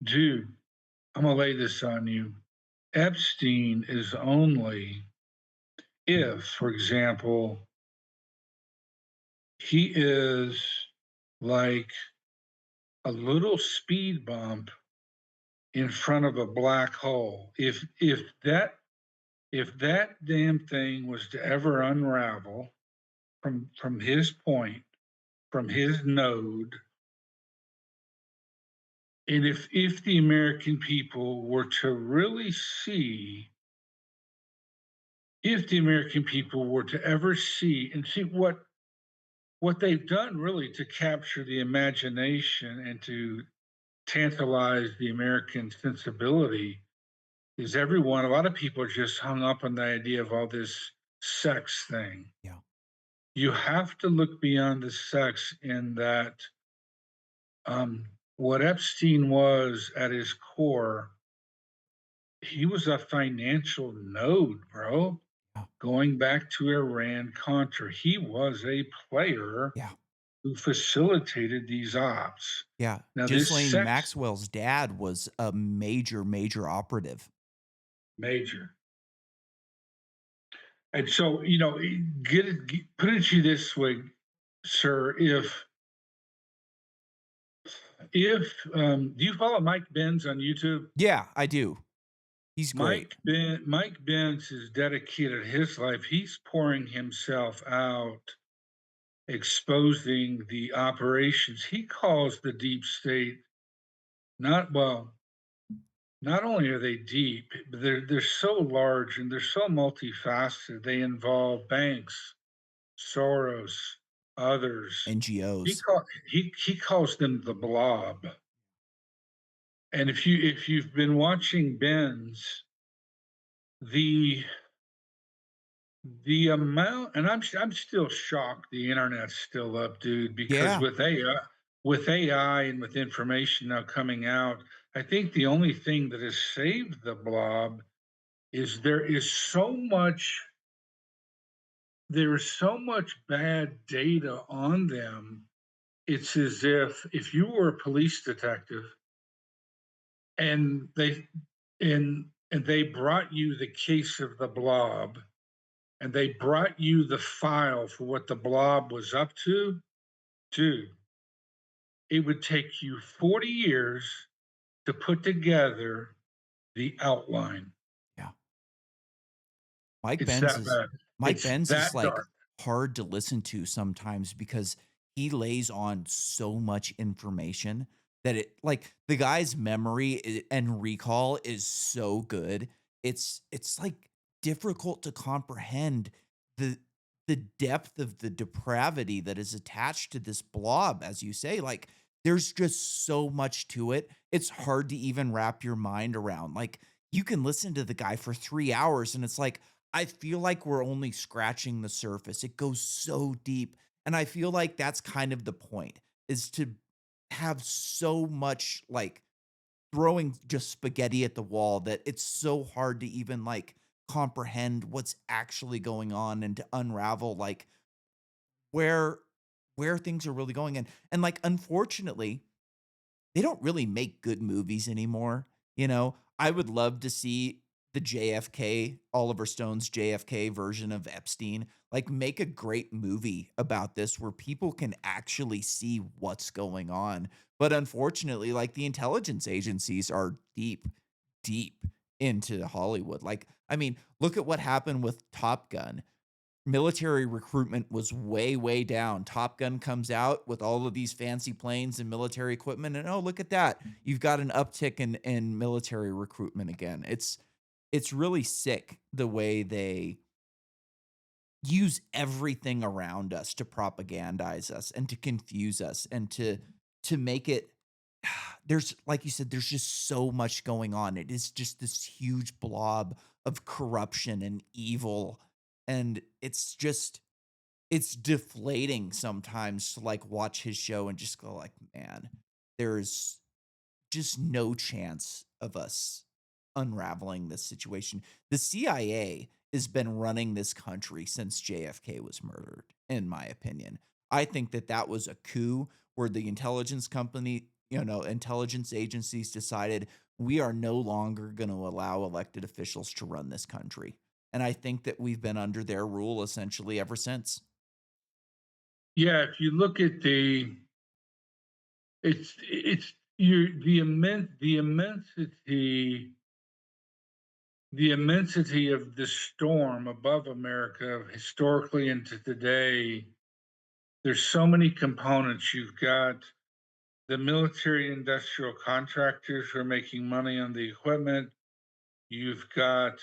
Dude, I'm gonna lay this on you. Epstein is only if, for example, he is like a little speed bump in front of a black hole. If that damn thing was to ever unravel from his point, from his node, And if the American people were to really see, if the American people were to ever see and see what they've done really to capture the imagination and to tantalize the American sensibility is everyone, a lot of people are just hung up on the idea of all this sex thing. Yeah. You have to look beyond the sex in that what Epstein was at his core, he was a financial node, bro. Yeah. Going back to Iran Contra, he was a player Yeah. who facilitated these ops. Yeah. Now, this Ghislaine sex Maxwell's dad was a major, major operative. major. And so, you know, put it to you this way, sir. Do you follow Mike Benz on YouTube? Yeah, I do. He's great. Mike Benz has dedicated his life. He's pouring himself out, exposing the operations. He calls the deep state not well. Not only are they deep, but they're so large and they're so multifaceted. They involve banks, Soros, others. NGOs. He calls them the blob. And if you've been watching Ben's, the the amount, and I'm still shocked the internet's still up, dude, because Yeah. with AI and with information now coming out, I think the only thing that has saved the blob is there is so much bad data on them. It's as if you were a police detective and they brought you the case of the blob and they brought you the file for what the blob was up to, dude, it would take you 40 years to put together the outline. Yeah. Mike It's Benz that is bad. Mike It's Benz is, that like, dark. hard to listen to sometimes because he lays on so much information that it like, the guy's memory and recall is so good. It's, like, difficult to comprehend the the depth of the depravity that is attached to this blob, as you say, like, there's just so much to it. It's hard to even wrap your mind around, like, you can listen to the guy for 3 hours, and it's like, I feel like we're only scratching the surface. It goes so deep, and I feel like that's kind of the point, is to have so much, like, throwing just spaghetti at the wall that it's so hard to even, like, comprehend what's actually going on and to unravel, like, where where things are really going, and, like, unfortunately, they don't really make good movies anymore, you know? I would love to see the JFK, Oliver Stone's JFK version of Epstein, like, make a great movie about this where people can actually see what's going on. But unfortunately, like, the intelligence agencies are deep, deep into Hollywood. Like, I mean, look at what happened with Top Gun. Military recruitment was way, way down. Top Gun comes out with all of these fancy planes and military equipment, and oh, look at that. You've got an uptick in military recruitment again. It's really sick the way they use everything around us to propagandize us and to confuse us and to make it there's like you said, there's just so much going on. It is just this huge blob of corruption and evil, and it's deflating sometimes to, like, watch his show and just go like, "Man, there's just no chance of us unraveling this situation." The CIA has been running this country since JFK was murdered, in my opinion. I think that that was a coup where the intelligence company, intelligence agencies decided, "We are no longer gonna allow elected officials to run this country." And I think that we've been under their rule essentially ever since. Yeah, if you look at it's you the immensity of the storm above America historically into today. There's so many components. You've got the military industrial contractors who are making money on the equipment. You've got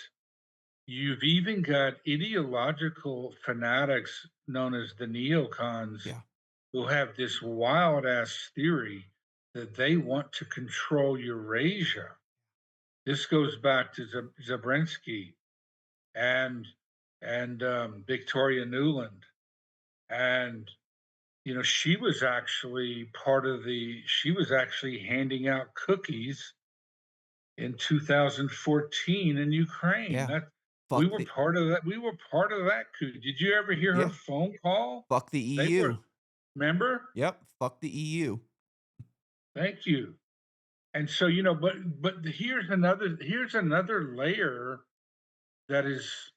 you've even got ideological fanatics known as the neocons Yeah. who have this wild ass theory that they want to control Eurasia. This goes back to Zabrensky and Victoria Nuland, and she was actually she was actually handing out cookies in 2014 in Ukraine. Yeah. That we Fuck were the part of that. We were part of that coup. Did you ever hear her Yeah. phone call? Fuck the They were. EU. Remember? Yep. Fuck the EU. Thank you. And so, but here's another layer that is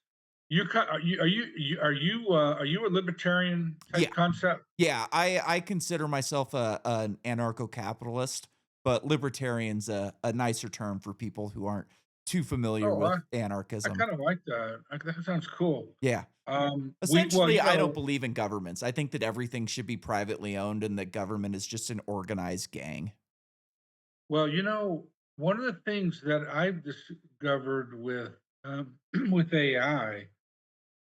are you a libertarian Yeah. type concept? Yeah, I consider myself an anarcho-capitalist, but libertarian's a nicer term for people who aren't too familiar Oh, with I anarchism. kind of like that. That sounds cool. Yeah. We well, Essentially, I don't believe in governments. I think that everything should be privately owned and that government is just an organized gang. well, one of the things that I've discovered with with AI,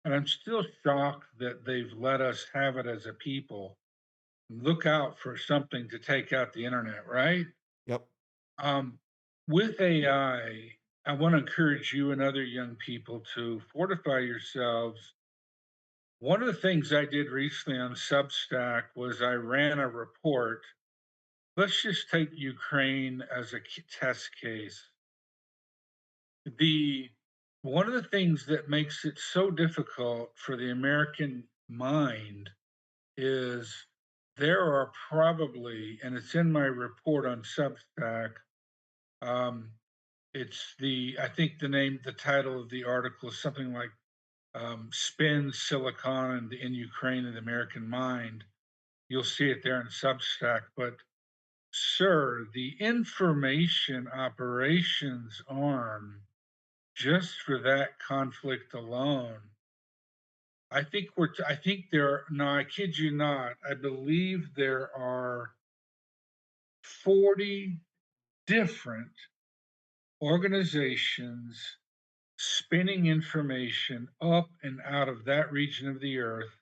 and I'm still shocked that they've let us have it as a people. Look out for something to take out the internet, right? Yep. Um, with AI, I want to encourage you and other young people to fortify yourselves. One of the things I did recently on Substack was I ran a report. Let's just take Ukraine as a test case. The One of the things that makes it so difficult for the American mind is there are probably, and it's in my report on Substack. Um, I think the title of the article is something like "Spin Silicon in Ukraine and the American Mind." You'll see it there in Substack. But, sir, the information operations arm, just for that conflict alone, I think no, I kid you not, I believe there are 40 different organizations spinning information up and out of that region of the earth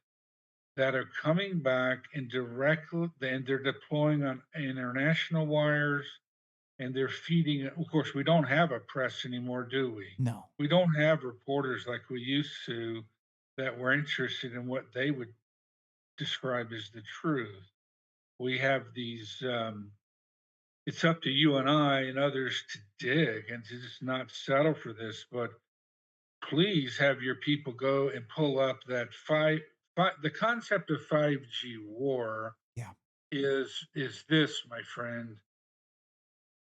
that are coming back and they're deploying on international wires, and they're feeding it. Of course, we don't have a press anymore, do we? No. We don't have reporters like we used to that were interested in what they would describe as the truth. We have these. It's up to you and I and others to dig and to just not settle for this, but please have your people go and pull up that the concept of 5G war Yeah. is this, my friend.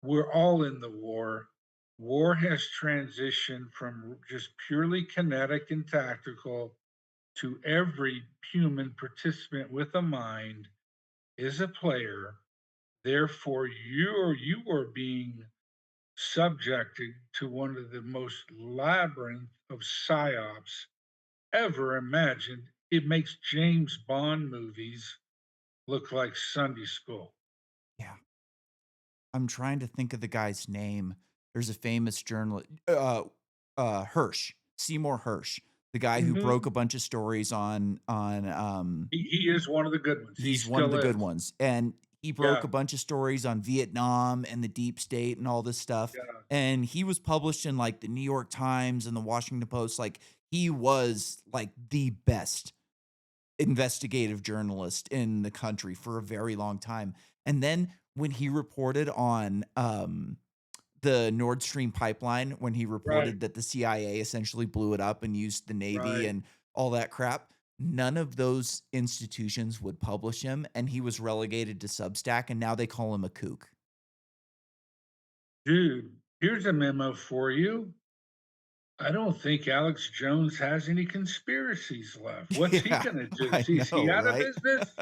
We're all in the war. War has transitioned from just purely kinetic and tactical to every human participant with a mind is a player. Therefore, you are being subjected to one of the most labyrinth of psyops ever imagined. It makes James Bond movies look like Sunday school. Yeah. I'm trying to think of the guy's name. There's a famous journalist, Hirsch, Seymour Hirsch, the guy who broke Mhm. a bunch of stories He is one of the good ones. He he's one of still the good is. ones, and he broke Yeah, a bunch of stories on Vietnam and the deep state and all this stuff, yeah. and he was published in, like, the New York Times and the Washington Post, like, he was, like, the best investigative journalist in the country for a very long time, and then when he reported on, the Nord Stream pipeline, when he Right, reported that the CIA essentially blew it up and used the Navy right. and all that crap, none of those institutions would publish him, and he was relegated to Substack, and now they call him a kook. Dude, here's a memo for you. I don't think Alex Jones has any conspiracies left. What's he Yeah, gonna do? I Is he know, out of right? business?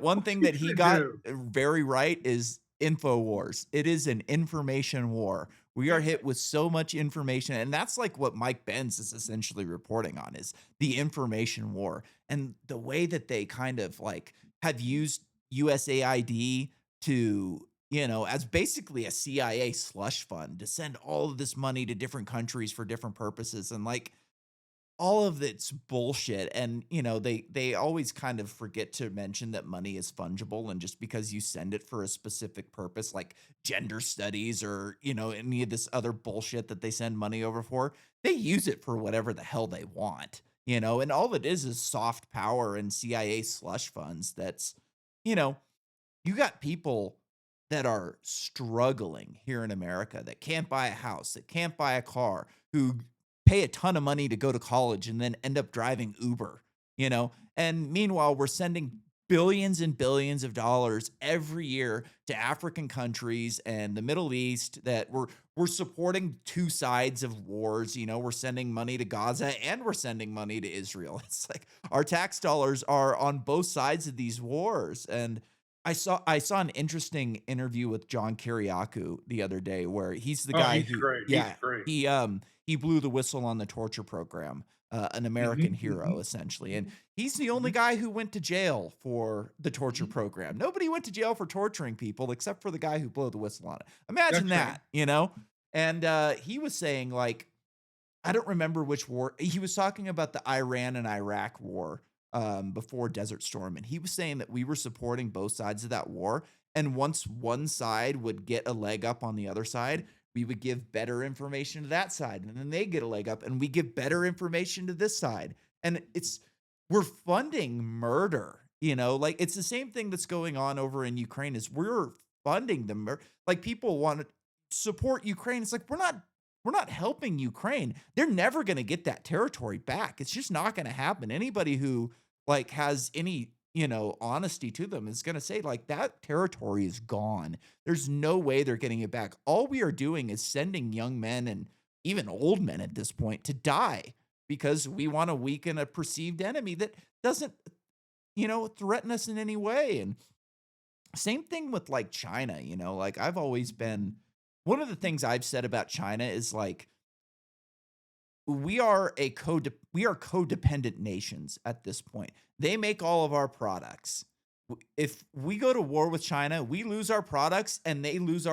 One What's thing he that he gonna got do? very right is InfoWars. It is an information war. We are hit with so much information, and that's like what Mike Benz is essentially reporting on is the information war. And the way that they kind of like have used USAID to, as basically a CIA slush fund to send all of this money to different countries for different purposes. And like, all of it's bullshit, and, they always kind of forget to mention that money is fungible, and just because you send it for a specific purpose, like gender studies or, any of this other bullshit that they send money over for, they use it for whatever the hell they want, and all it is soft power and CIA slush funds that's, you know, you got people that are struggling here in America that can't buy a house, that can't buy a car, who pay a ton of money to go to college and then end up driving Uber, And meanwhile, we're sending billions and billions of dollars every year to African countries and the Middle East that we're supporting two sides of wars, we're sending money to Gaza and we're sending money to Israel. It's like our tax dollars are on both sides of these wars. And I saw an interesting interview with John Kiriakou the other day where he's the Oh, guy he's who, great. He's yeah, great. he blew the whistle on the torture program, an American Mhm, hero mhm, essentially, and mhm, he's the only mhm, guy who went to jail for the torture mhm. program. Nobody went to jail for torturing people except for the guy who blew the whistle on it. Imagine That's right. that. And he was saying like I don't remember which war he was talking about the Iran and Iraq war, before Desert Storm, and he was saying that we were supporting both sides of that war, and once one side would get a leg up on the other side, we would give better information to that side, and then they get a leg up, and we give better information to this side, and we're funding murder, like, it's the same thing that's going on over in Ukraine is we're funding the like, people wanna support Ukraine, it's like, we're not helping Ukraine. They're never gonna get that territory back. It's just not gonna happen. Anybody who, like, has any, honesty to them is gonna say, like, that territory is gone. There's no way they're getting it back. All we are doing is sending young men and even old men at this point to die because we wanna weaken a perceived enemy that doesn't, threaten us in any way, and same thing with, like, China, like, I've always been one of the things I've said about China is, like, we are codependent nations at this point. They make all of our products. If we go to war with China, we lose our products and they lose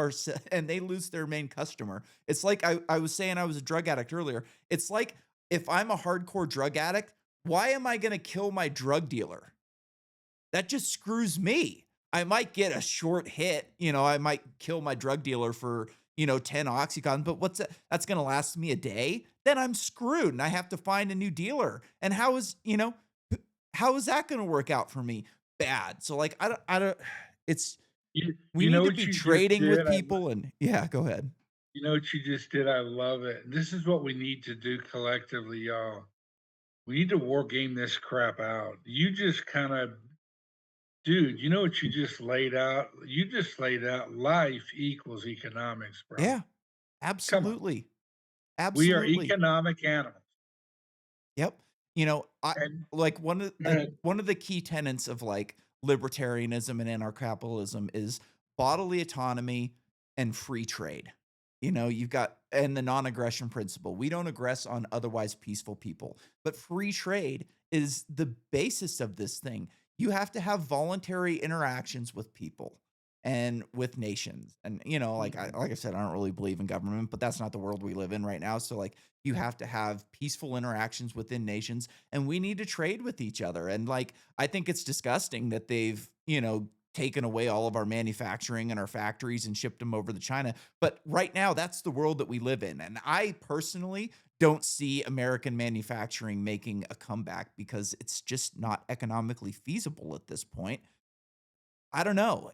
and they lose their main customer. It's like I was saying I was a drug addict earlier. It's like if I'm a hardcore drug addict, why am I going to kill my drug dealer? That just screws me. I might get a short hit, I might kill my drug dealer for, 10 Oxycontin, but what's that? That's gonna last me a day? Then I'm screwed and I have to find a new dealer. And h how is that gonna work out for me? Bad. So, like, I don't it's we You need know to what be you just trading with did? people and yeah, go ahead. You know what you just did? I love it. This is what we need to do collectively, y'all. We need to war game this crap out. You just kind of, dude, you know what you just laid out? You just laid out life equals economics, bro. Yeah, Come on. absolutely. We are Absolutely. economic animals. Yep. I And like uh, one of the key tenets of like libertarianism and anarcho-capitalism is bodily autonomy and free trade. You've got and the non-aggression principle. We don't aggress on otherwise peaceful people. But free trade is the basis of this thing. You have to have voluntary interactions with people and with nations. And mhm. like I said, I don't really believe in government, but that's not the world we live in right now. So like you have to have peaceful interactions within nations and we need to trade with each other. And like I think it's disgusting that they've, taken away all of our manufacturing and our factories and shipped them over to China. But right now that's the world that we live in. And I personally don't see American manufacturing making a comeback because it's just not economically feasible at this point. I don't know.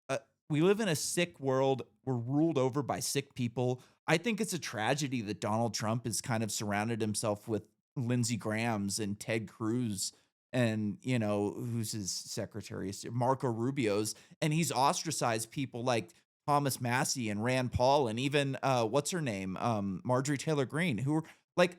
Uh, we live in a sick world. We're ruled over by sick people. I think it's a tragedy that Donald Trump has kind of surrounded himself with Lindsey Graham's and Ted Cruz and, who's his secretary, Marco Rubio's, and he's ostracized people like Thomas Massey and Rand Paul and even what's her name, Marjorie Taylor Greene, who are like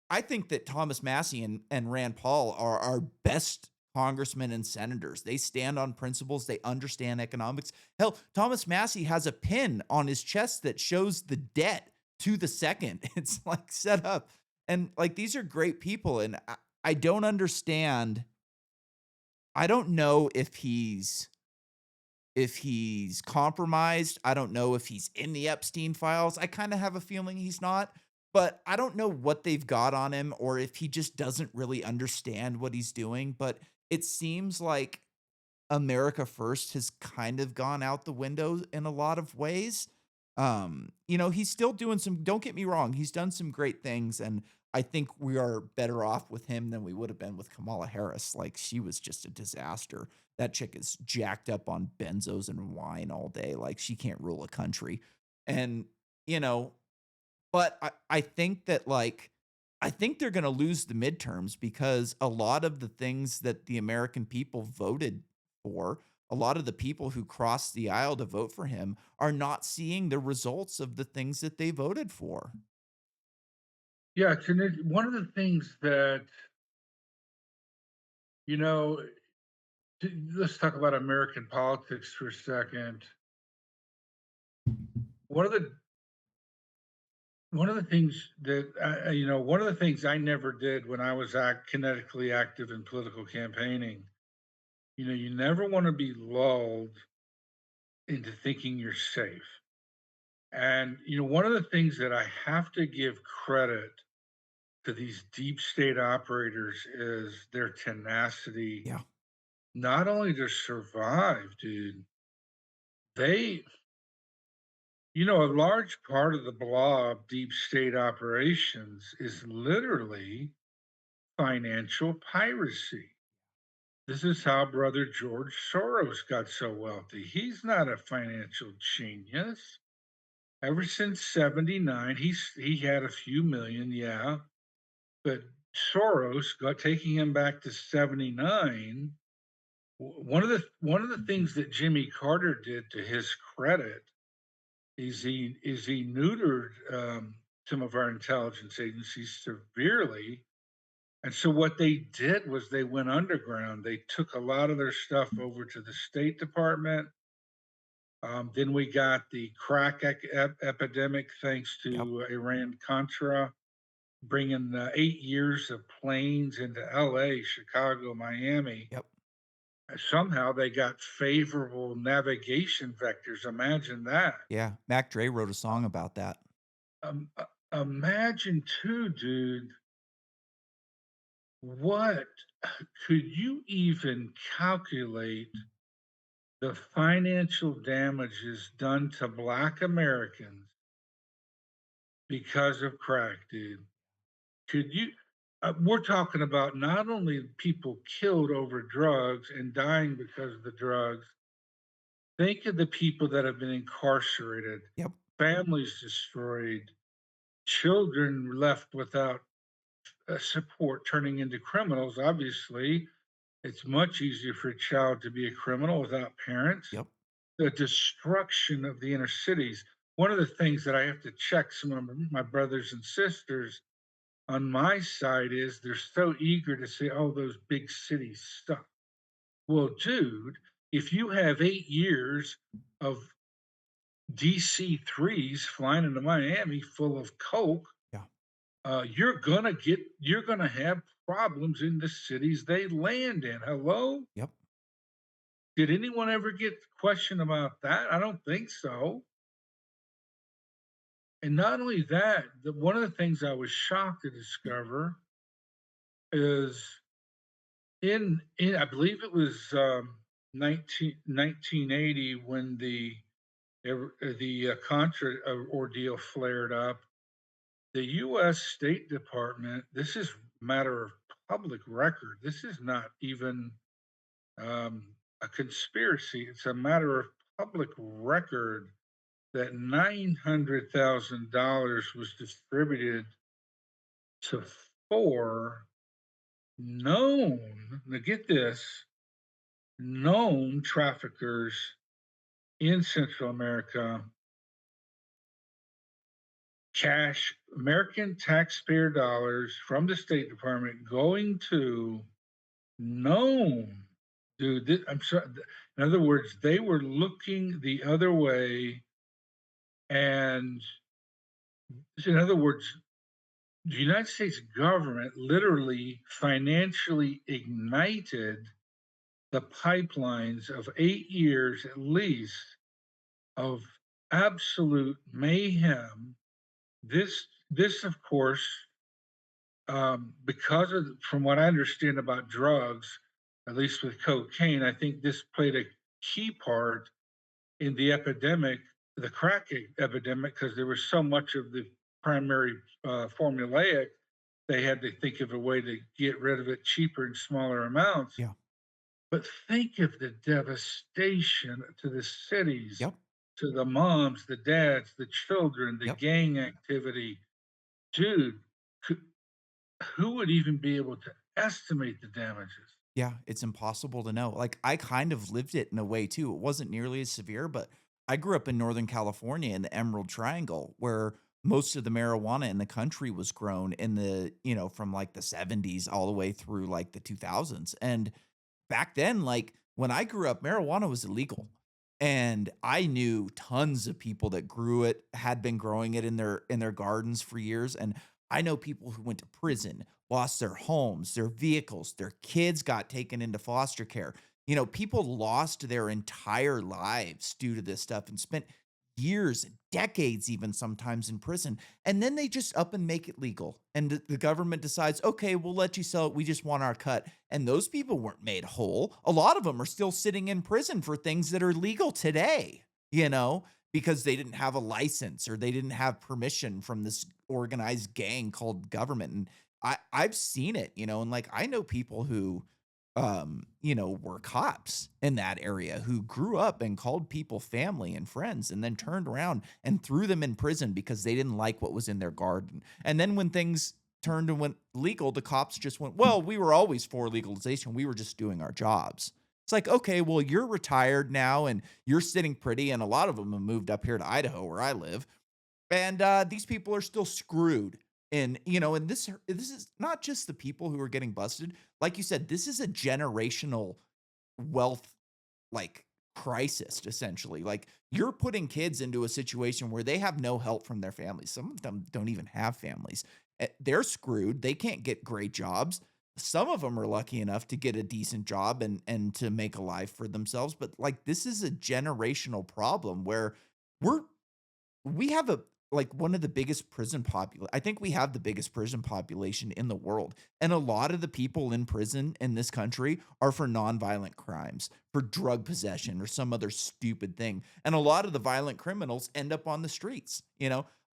I think that Thomas Massey and Rand Paul are our best congressmen and senators. They stand on principles, they understand economics. Hell, Thomas Massey has a pin on his chest that shows the debt to the second. It's like set up. And like these are great people. And I don't understand. I don't know if he's if he's compromised. I don't know if he's in the Epstein files. I kinda have a feeling he's not, but I don't know what they've got on him or if he just doesn't really understand what he's doing, but it seems like America First has kind of gone out the window in a lot of ways. He's still doing some, don't get me wrong, he's done some great things, and I think we are better off with him than we would have been with Kamala Harris. Like, she was just a disaster. That chick is jacked up on benzos and wine all day. Like, she can't rule a country. And, you know, but I think that, like, I think they're gonna lose the midterms because a lot of the things that the American people voted for, a lot of the people who crossed the aisle to vote for him are not seeing the results of the things that they voted for. Yeah, one of the things that, you know, let's talk about American politics for a second. One of the one of the things that one of the things I never did when I was kinetically active in political campaigning. You never want to be lulled into thinking you're safe. And one of the things that I have to give credit to these deep state operators is their tenacity, Yeah. not only to survive, dude. They, a large part of the blob deep state operations is literally financial piracy. This is how brother George Soros got so wealthy. He's not a financial genius. Ever since 79, he had a few million, yeah, but Soros got taking him back to 79. One of the things that Jimmy Carter did to his credit is he neutered some of our intelligence agencies severely. And so what they did was they went underground. They took a lot of their stuff over to the State Department. Then we got the crack epidemic thanks Yep. to Iran Contra, bringing 8 years of planes into LA, Chicago, Miami. Yep. Somehow they got favorable navigation vectors. Imagine that. Yeah. Mac Dre wrote a song about that. Imagine too, dude, what could you even calculate the financial damages done to Black Americans because of crack, dude? Could you? We're talking about not only people killed over drugs and dying because of the drugs. Think of the people that have been incarcerated, Yep. families destroyed, children left without support, turning into criminals. Obviously, it's much easier for a child to be a criminal without parents. Yep. The destruction of the inner cities. One of the things that I have to check some of my brothers and sisters on my side is they're so eager to say, oh, those big cities suck. Well, dude, if you have 8 years of DC threes flying into Miami full of coke, Yeah. you're gonna have problems in the cities they land in. Hello? Yep. Did anyone ever get question about that? I don't think so. And not only that, one of the things I was shocked to discover is in I believe it was 1980 when the Contra ordeal flared up. The U.S. State Department. This is matter of public record. This is not even a conspiracy. It's a matter of public record that $900,000 was distributed to four known, now get this, known traffickers in Central America, cash, American taxpayer dollars from the State Department going to known, dude. I'm sorry. In other words, they were looking the other way. And in other words, the United States government literally financially ignited the pipelines of 8 years at least of absolute mayhem. This, of course, because of, from what I understand about drugs, at least with cocaine, I think this played a key part in the epidemic, the crack epidemic, because there was so much of the primary formulaic. They had to think of a way to get rid of it cheaper in smaller amounts. Yeah. But think of the devastation to the cities, Yep. to the moms, the dads, the children, the Yep. gang activity. Dude, who would even be able to estimate the damages? Yeah, it's impossible to know. Like, I kind of lived it in a way too. It wasn't nearly as severe, but I grew up in Northern California in the Emerald Triangle, where most of the marijuana in the country was grown in the, from like the 70s all the way through like the 2000s. And back then, like when I grew up, marijuana was illegal. And I knew tons of people that grew it, had been growing it in their gardens for years. And I know people who went to prison, lost their homes, their vehicles, their kids got taken into foster care. People lost their entire lives due to this stuff and spent years, decades, even sometimes in prison. And then they just up and make it legal. And the government decides, okay, we'll let you sell it. We just want our cut. And those people weren't made whole. A lot of them are still sitting in prison for things that are legal today, because they didn't have a license or they didn't have permission from this organized gang called government. And I've seen it, and like I know people who were cops in that area who grew up and called people family and friends and then turned around and threw them in prison because they didn't like what was in their garden. And then when things turned and went legal, the cops just went, well, we were always for legalization. We were just doing our jobs. It's like, okay, well, you're retired now and you're sitting pretty. And a lot of them have moved up here to Idaho where I live. And, these people are still screwed. And this is not just the people who are getting busted. Like you said, this is a generational wealth, like, crisis, essentially. Like, you're putting kids into a situation where they have no help from their families. Some of them don't even have families. They're screwed. They can't get great jobs. Some of them are lucky enough to get a decent job and to make a life for themselves. But, like, this is a generational problem where we're we have a like, one of the biggest I think we have the biggest prison population in the world, and a lot of the people in prison in this country are for nonviolent crimes, for drug possession or some other stupid thing, and a lot of the violent criminals end up on the streets.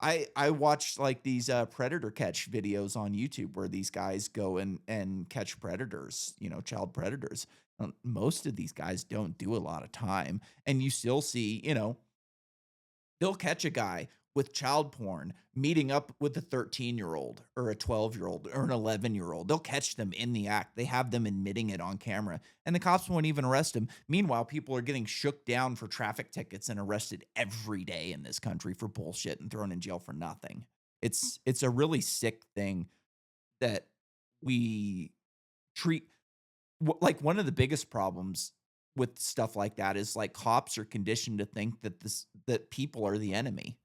I watched, like, these, predator catch videos on YouTube where these guys go and catch predators, child predators. Most of these guys don't do a lot of time, and you still see, they'll catch a guy with child porn meeting up with a 13-year-old or a 12-year-old or an 11-year-old. They'll catch them in the act. They have them admitting it on camera, and the cops won't even arrest them. Meanwhile, people are getting shook down for traffic tickets and arrested every day in this country for bullshit and thrown in jail for nothing. It's a really sick thing that we treat like, one of the biggest problems with stuff like that is, like, cops are conditioned to think that people are the enemy.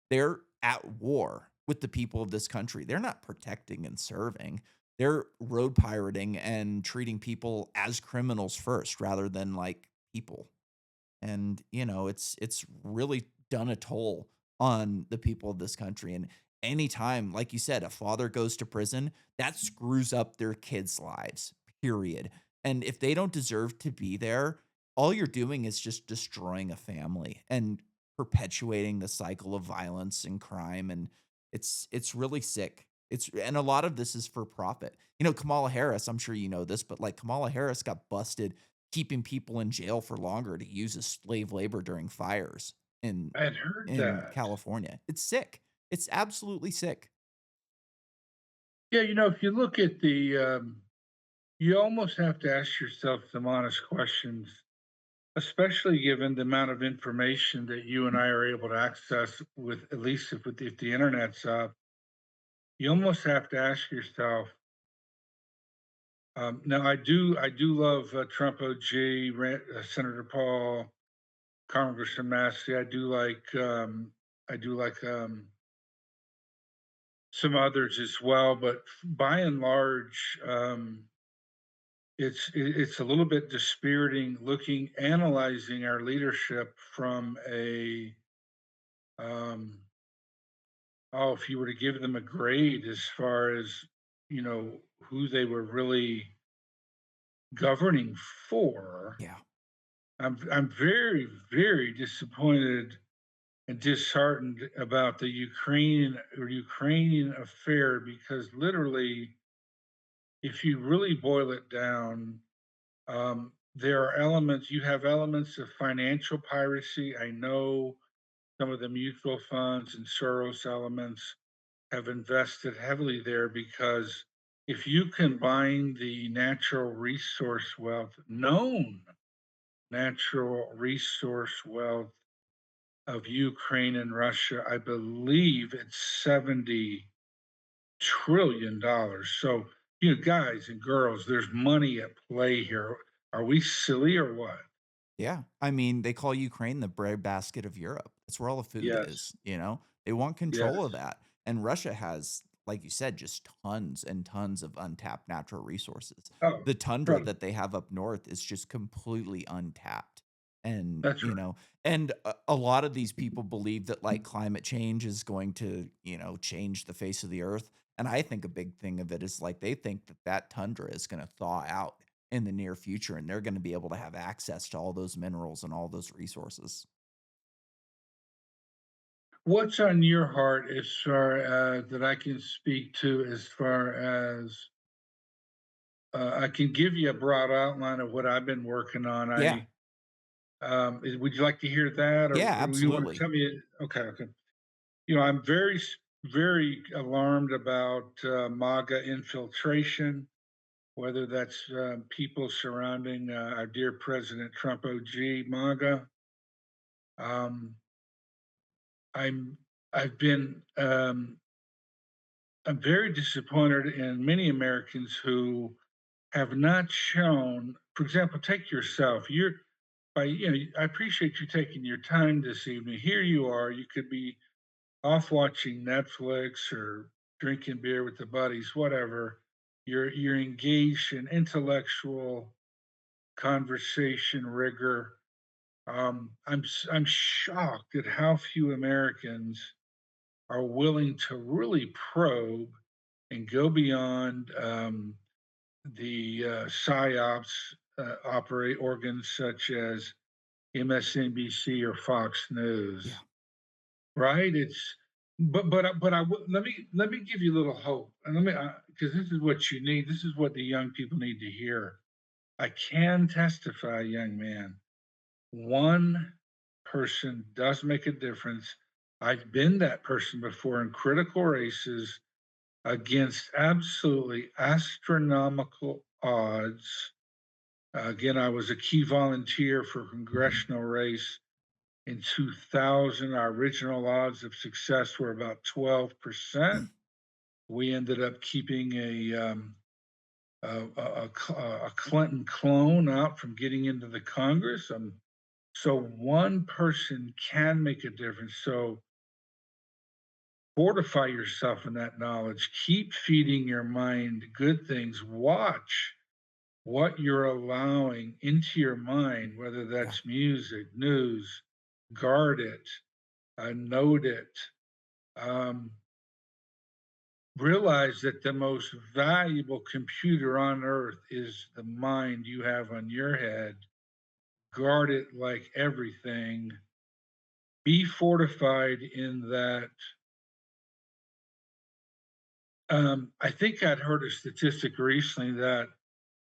They're at war with the people of this country. They're not protecting and serving. They're road pirating and treating people as criminals first rather than like people. And, it's really done a toll on the people of this country. And anytime, like you said, a father goes to prison, that screws up their kids' lives, period. And if they don't deserve to be there, all you're doing is just destroying a family and perpetuating the cycle of violence and crime. And it's really sick. And a lot of this is for profit. Kamala Harris, I'm sure you know this, but like Kamala Harris got busted keeping people in jail for longer to use as slave labor during fires in I had heard in that. California. It's sick. It's absolutely sick. Yeah, if you look at you almost have to ask yourself some honest questions, especially given the amount of information that you and I are able to access with, at least if the internet's up. You almost have to ask yourself. Now, I do love Trump OG, Senator Paul, Congressman Massey. I do like some others as well, but by and large, it's a little bit dispiriting looking analyzing our leadership from a um, oh, if you were to give them a grade as far as who they were really governing for. Yeah. I'm very disappointed and disheartened about the Ukrainian affair because literally, if you really boil it down, there are elements. You have elements of financial piracy. I know some of the mutual funds and Soros elements have invested heavily there because if you combine the natural resource wealth, known natural resource wealth of Ukraine and Russia, I believe it's $70 trillion. So, guys and girls, there's money at play here. Are we silly or what? Yeah. I mean, they call Ukraine the breadbasket of Europe. That's where all the food Yes, is, you know? They want control of yes. that. And Russia has, like you said, just tons and tons of untapped natural resources. Oh, The tundra incredible. that they have up north is just completely untapped. And, That's a lot of these people believe that like climate change is going to, change the face of the earth. And I think a big thing of it is like they think that that tundra is going to thaw out in the near future, and they're gonna be able to have access to all those minerals and all those resources. What's on your heart as far as that I can speak to as far as I can give you a broad outline of what I've been working on. Yeah. Would you like to hear that, Yeah, or you want to absolutely. tell me? Okay, okay. I'm very alarmed about MAGA infiltration, whether that's people surrounding our dear President Trump, OG MAGA. Um, I'm I've been I'm very disappointed in many Americans who have not shown. For example, take yourself. I appreciate you taking your time this evening. Here you are. You could be off watching Netflix or drinking beer with the buddies, whatever. You're engaged in intellectual conversation rigor. I'm shocked at how few Americans are willing to really probe and go beyond the psyops operate organs such as MSNBC or Fox Yeah. News. Right? It's but let me give you a little hope, and let me because this is what you need. This is what the young people need to hear. I can testify, young man. One person does make a difference. I've been that person before in critical races against absolutely astronomical odds. Again, I was a key volunteer for a Mhm. congressional race in 2000. Our original odds of success were about 12%. We ended up keeping a Clinton clone out from getting into the Congress. So one person can make a difference. So fortify yourself in that knowledge. Keep feeding your mind good things. Watch what you're allowing into your mind, whether Yeah. that's music, news, guard it, note it. Um, Realize that the most valuable computer on earth is the mind you have on your head. Guard it like everything. Be fortified in that. I think I'd heard a statistic recently that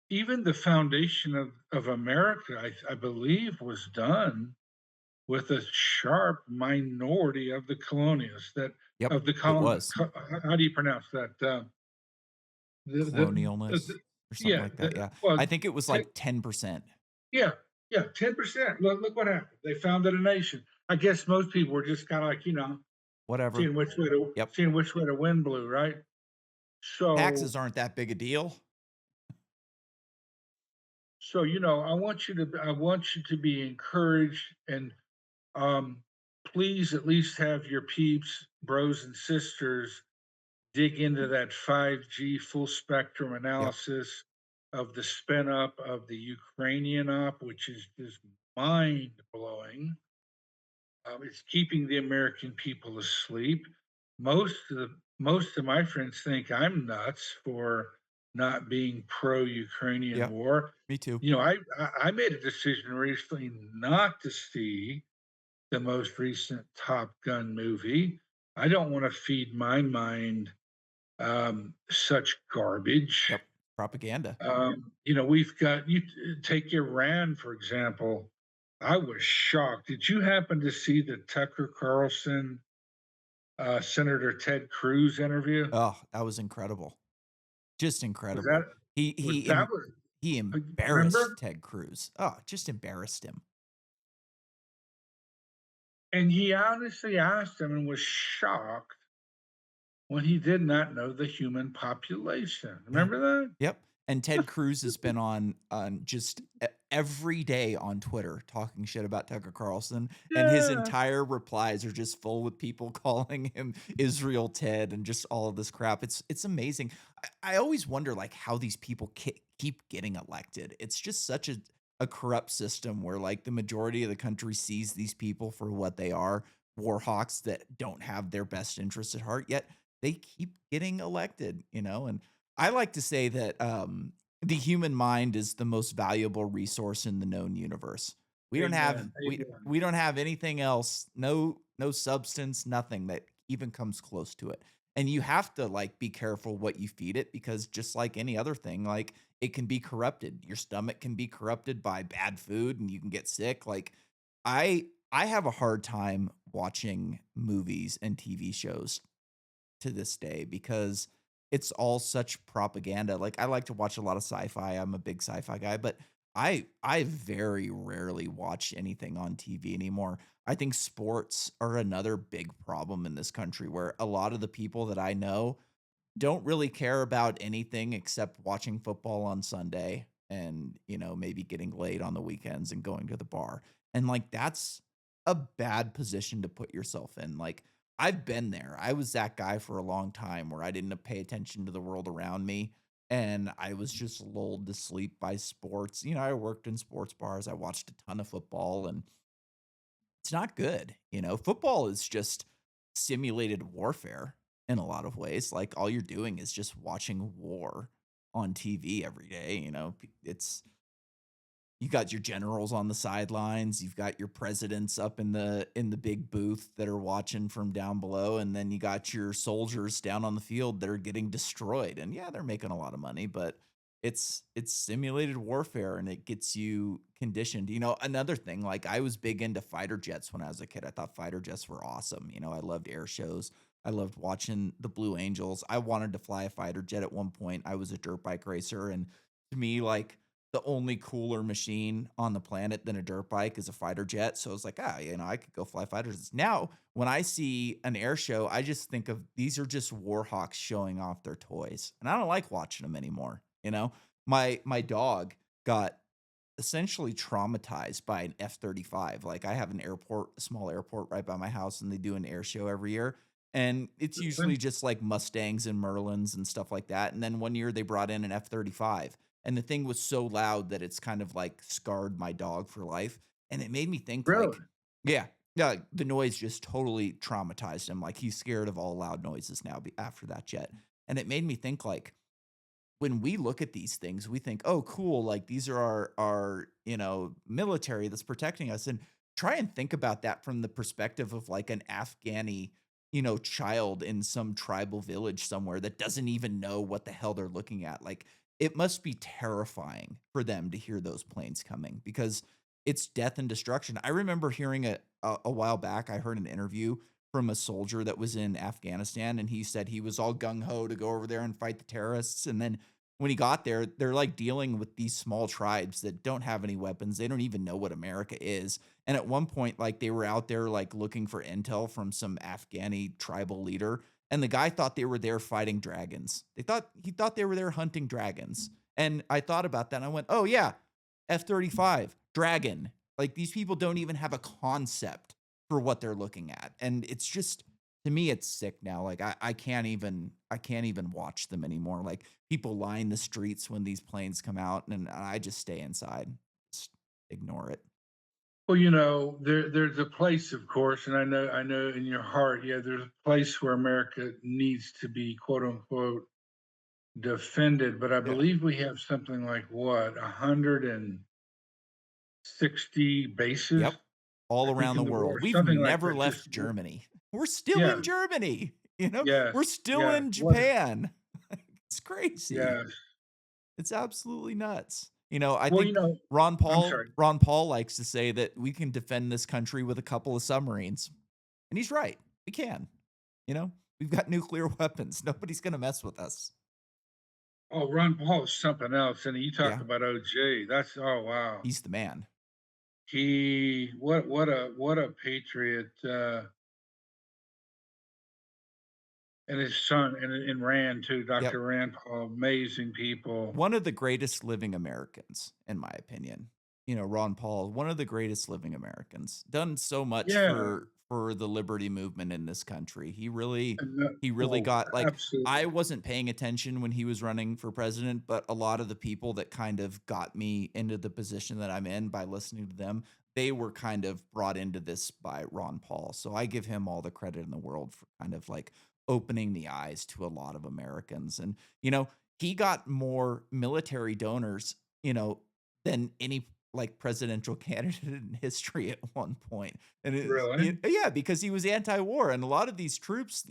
even the foundation of America, I believe, was done with a sharp minority of the colonialists that Yep. of the It colon. was. How do you pronounce that? Colonialness or something Yeah. like that, yeah. I Well, think it was take, like 10%. yeah, yeah, 10%. Look what happened. They founded a nation. I guess most people were just kind of like Whatever. Yep. seeing which way the wind blew, right? Taxes So aren't that big a deal. I want you to be encouraged and um, please at least have your peeps, bros and sisters dig into that 5G full spectrum Yep. analysis. of the spin up of the Ukrainian op, which is just mind blowing. It's keeping the American people asleep. Most of my friends think I'm nuts for not being pro-Ukrainian Yep. war. Me too. I made a decision recently not to see the most recent Top Gun movie. I don't want to feed my mind such garbage. Yep. Propaganda. We've got you take Iran, for example. I was shocked. Did you happen to see the Tucker Carlson, Senator Ted Cruz interview? Oh, that was incredible. Just Was incredible. that He was he that em was he embarrassed remember? Ted Cruz. Oh, just embarrassed him. And he honestly asked him and was shocked when he did not know the human population. Yeah. Remember that? Yep. And Ted Cruz has been on just every day on Twitter talking shit about Tucker Carlson, and his Yeah. entire replies are just full with people calling him Israel Ted and just all of this crap. It's amazing. I always wonder like how these people keep getting elected. It's just such a corrupt system where like the majority of the country sees these people for what they are, war hawks that don't have their best interests at heart, yet they keep getting elected, and I like to say that the human mind is the most valuable resource in the known universe. We don't have Amen. we Amen. we don't have anything else, no substance, nothing that even comes close to it. And you have to like be careful what you feed it because just like any other thing, like it can be corrupted. Your stomach can be corrupted by bad food and you can get sick. Like I have a hard time watching movies and TV shows to this day because it's all such propaganda. Like I like to watch a lot of sci-fi. I'm a big sci-fi guy, but I very rarely watch anything on TV anymore. I think sports are another big problem in this country where a lot of the people that I know don't really care about anything except watching football on Sunday and, maybe getting laid on the weekends and going to the bar. And like that's a bad position to put yourself in. Like I've been there. I was that guy for a long time where I didn't pay attention to the world around me and I was just lulled to sleep by sports. I worked in sports bars. I watched a ton of football and it's not good. Football is just simulated warfare in a lot of ways. Like all you're doing is just watching war on TV every day. It's you got your generals on the sidelines, you've got your presidents up in the big booth that are watching from down below, and then you got your soldiers down on the field that are getting destroyed. And yeah, they're making a lot of money, but it's simulated warfare and it gets you conditioned. Another thing, like I was big into fighter jets when I was a kid. I thought fighter jets were awesome. I loved air shows. I loved watching the Blue Angels. I wanted to fly a fighter jet at one point. I was a dirt bike racer and to me like the only cooler machine on the planet than a dirt bike is a fighter jet. So I was like, I could go fly fighter jets. Now, when I see an air show, I just think of these are just war hawks showing off their toys. And I don't like watching them anymore. My dog got essentially traumatized by an F-35. Like I have a small airport right by my house, and they do an air show every year. And it's usually just like Mustangs and Merlins and stuff like that. And then one year they brought in an F-35 and the thing was so loud that it's kind of like scarred my dog for life. And it made me think Really? like, yeah, yeah, the noise just totally traumatized him. Like he's scared of all loud noises now after that jet. And it made me think like, when we look at these things, we think, "Oh, cool, like these are our military that's protecting us." And try and think about that from the perspective of like an Afghani child in some tribal village somewhere that doesn't even know what the hell they're looking at. Like it must be terrifying for them to hear those planes coming because it's death and destruction. I remember hearing a while back, I heard an interview from a soldier that was in Afghanistan, and he said he was all gung ho to go over there and fight the terrorists. And then when he got there, they're like dealing with these small tribes that don't have any weapons. They don't even know what America is. And at one point, like they were out there like looking for intel from some Afghani tribal leader. And the guy thought they were there fighting dragons. He thought they were there hunting dragons. And I thought about that and I went, oh yeah, F-35, dragon. Like these people don't even have a concept for what they're looking at. And it's just To me, it's sick now. Like I can't even watch them anymore. Like people line the streets when these planes come out, and I just stay inside. Just ignore it. Well, there's a place, of course, and I know in your heart, yeah, there's a place where America needs to be quote unquote defended. But I Yeah. believe we have something like what, 160 bases, Yep. All I think, around in the the world. world, We've something like never that. left Germany. We're still Yeah, in Germany. yes, We're still yes. in What? Japan. It's crazy. Yes. It's absolutely nuts. I Well, think I'm sorry. Ron Paul likes to say that we can defend this country with a couple of submarines. And he's right. We can. You know, we've got nuclear weapons. Nobody's going to mess with us. Oh, Ron Paul is something else, and you talk Yeah. about OJ. That's oh wow. He's the man. He what a patriot. And his son and Rand too, Yep. Dr. Rand Paul, amazing people. One of the greatest living Americans, in my opinion. Ron Paul, one of the greatest living Americans. Done so much Yeah, for the liberty movement in this country. and He really oh, got like I absolutely. wasn't paying attention when he was running for president, but a lot of the people that kind of got me into the position that I'm in by listening to them, they were kind of brought into this by Ron Paul. So I give him all the credit in the world for kind of like opening the eyes to a lot of Americans. And he got more military donors, than any like presidential candidate in history at one point. And Really? yeah, because he was anti-war, and a lot of these troops,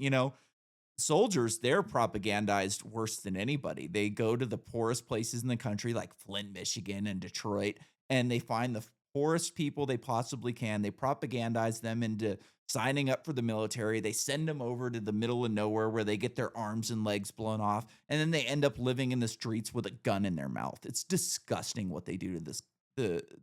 soldiers, they're propagandized worse than anybody. They go to the poorest places in the country, like Flint, Michigan, and Detroit, and they find the poorest people they possibly can. They propagandize them into signing up for the military. They send them over to the middle of nowhere where they get their arms and legs blown off, and then they end up living in the streets with a gun in their mouth. It's disgusting what they do to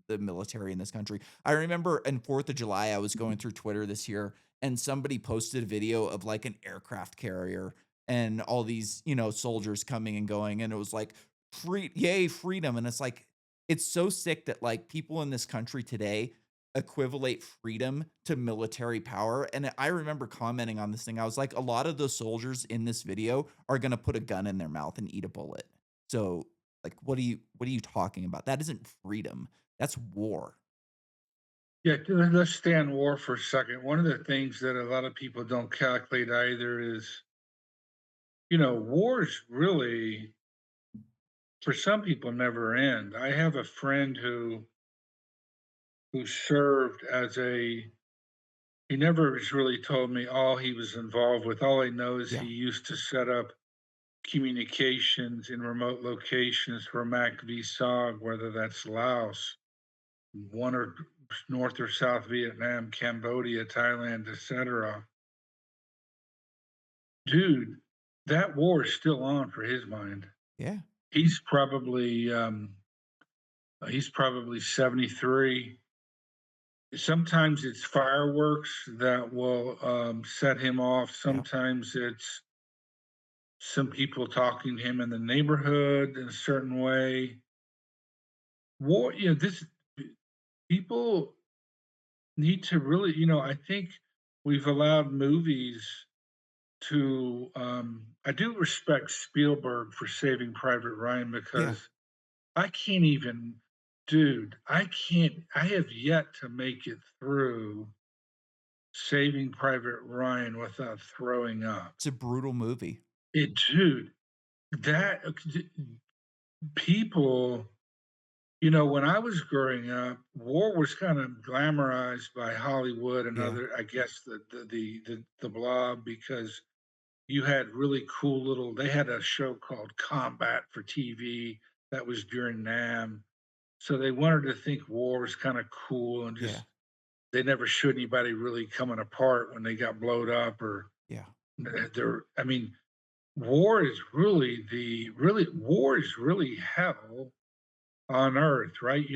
the military in this country. I remember on 4th of July, I was going through Twitter this year, and somebody posted a video of like an aircraft carrier and all these, soldiers coming and going. And it was like, free, yay, freedom. And it's like, it's so sick that like people in this country today equivalate freedom to military power. And I remember commenting on this thing. I was like, a lot of those soldiers in this video are going to put a gun in their mouth and eat a bullet. So like, what are you talking about? That isn't freedom. That's war. Yeah, let's stay on war for a second. One of the things that a lot of people don't calculate either is, wars really, for some people, never end. I have a friend who served as a he never has really told me all he was involved with. All I know is he Yeah. used to set up communications in remote locations for MAC-VSOG, whether that's Laos, one or North or South Vietnam, Cambodia, Thailand, etc. Dude, that war is still on for his mind. Yeah. He's probably he's probably 73. Sometimes it's fireworks that will set him off. Yeah. Sometimes it's some people talking to him in the neighborhood in a certain way. War, this people need to really, I think we've allowed movies to. I do respect Spielberg for Saving Private Ryan Yeah. because I can't even, dude. I can't. I have yet to make it through Saving Private Ryan without throwing up. It's a brutal movie. Dude, that people when I was growing up, war was kind of glamorized by Hollywood and Yeah. other, I guess, the blob, because you had really cool little. They had a show called Combat for TV that was during Nam, so they wanted to think war was kind of cool and Yeah. just they never showed anybody really coming apart when they got blowed up or Yeah. they're. I mean, war is really hell on earth, right?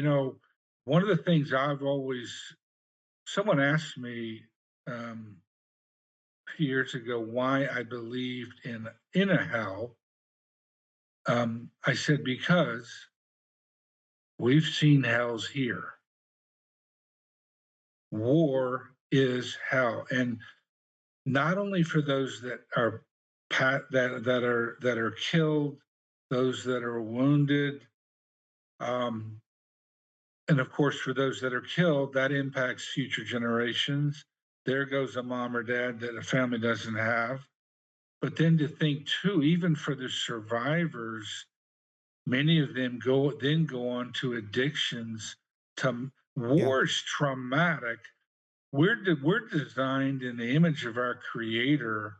One of the things I've always someone asked me a few years ago why I believed in a hell. I said because we've seen hells here. War is hell, and not only for those that are that are killed, those that are wounded, um, and of course for those that are killed, that impacts future generations. There goes a mom or dad that a family doesn't have. But then to think too, even for the survivors, many of them go on to addictions. To Yeah. war is traumatic. We're designed in the image of our creator.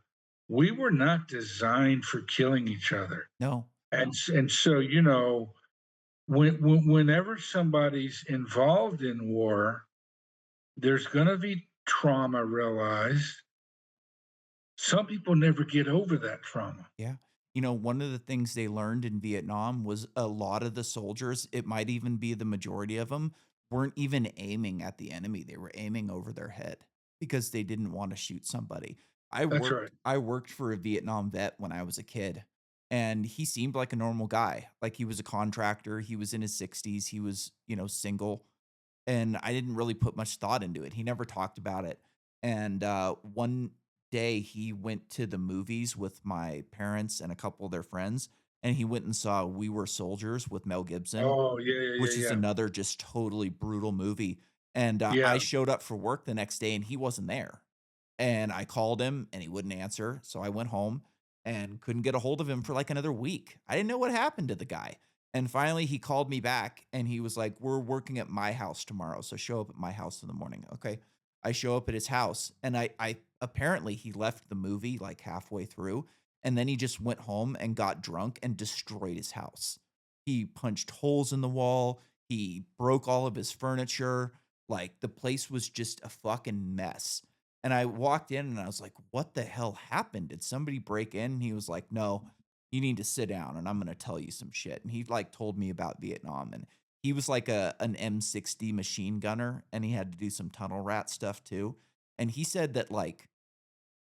We were not designed for killing each other. No. And so, whenever somebody's involved in war, there's going to be trauma realized. Some people never get over that trauma. Yeah. One of the things they learned in Vietnam was a lot of the soldiers, it might even be the majority of them, weren't even aiming at the enemy. They were aiming over their head because they didn't want to shoot somebody. I That's right. worked I worked for a Vietnam vet when I was a kid, and he seemed like a normal guy. Like he was a contractor, he was in his 60s, he was, single, and I didn't really put much thought into it. He never talked about it. And one day he went to the movies with my parents and a couple of their friends, and he went and saw We Were Soldiers with Mel Gibson, Oh, yeah, yeah, which yeah, is yeah. another just totally brutal movie. And I Yeah. showed up for work the next day and he wasn't there. And I called him and he wouldn't answer. So I went home and couldn't get a hold of him for like another week. I didn't know what happened to the guy. And finally he called me back and he was like, "We're working at my house tomorrow. So show up at my house in the morning." Okay. I show up at his house and I apparently he left the movie like halfway through and then he just went home and got drunk and destroyed his house. He punched holes in the wall. He broke all of his furniture. Like the place was just a fucking mess. And I walked in and I was like, "What the hell happened? Did somebody break in?" And he was like, "No, you need to sit down and I'm going to tell you some shit." And he like told me about Vietnam and he was like an M60 machine gunner and he had to do some tunnel rat stuff too. And he said that like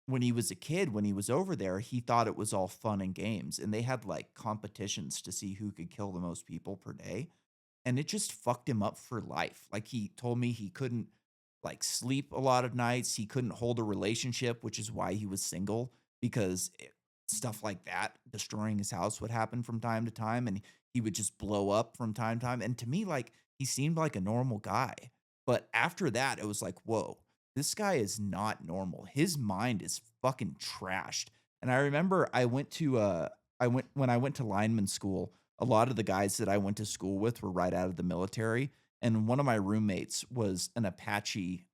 when he was a kid, when he was over there, he thought it was all fun and games and they had like competitions to see who could kill the most people per day, and it just fucked him up for life. Like, he told me he couldn't, like, sleep a lot of nights, he couldn't hold a relationship, which is why he was single, because stuff like that, destroying his house would happen from time to time, and he would just blow up from time to time, and to me, like, he seemed like a normal guy, but after that, it was like, "Whoa, this guy is not normal. His mind is fucking trashed," and I remember I went to lineman school, a lot of the guys that I went to school with were right out of the military, and one of my roommates was an Apache,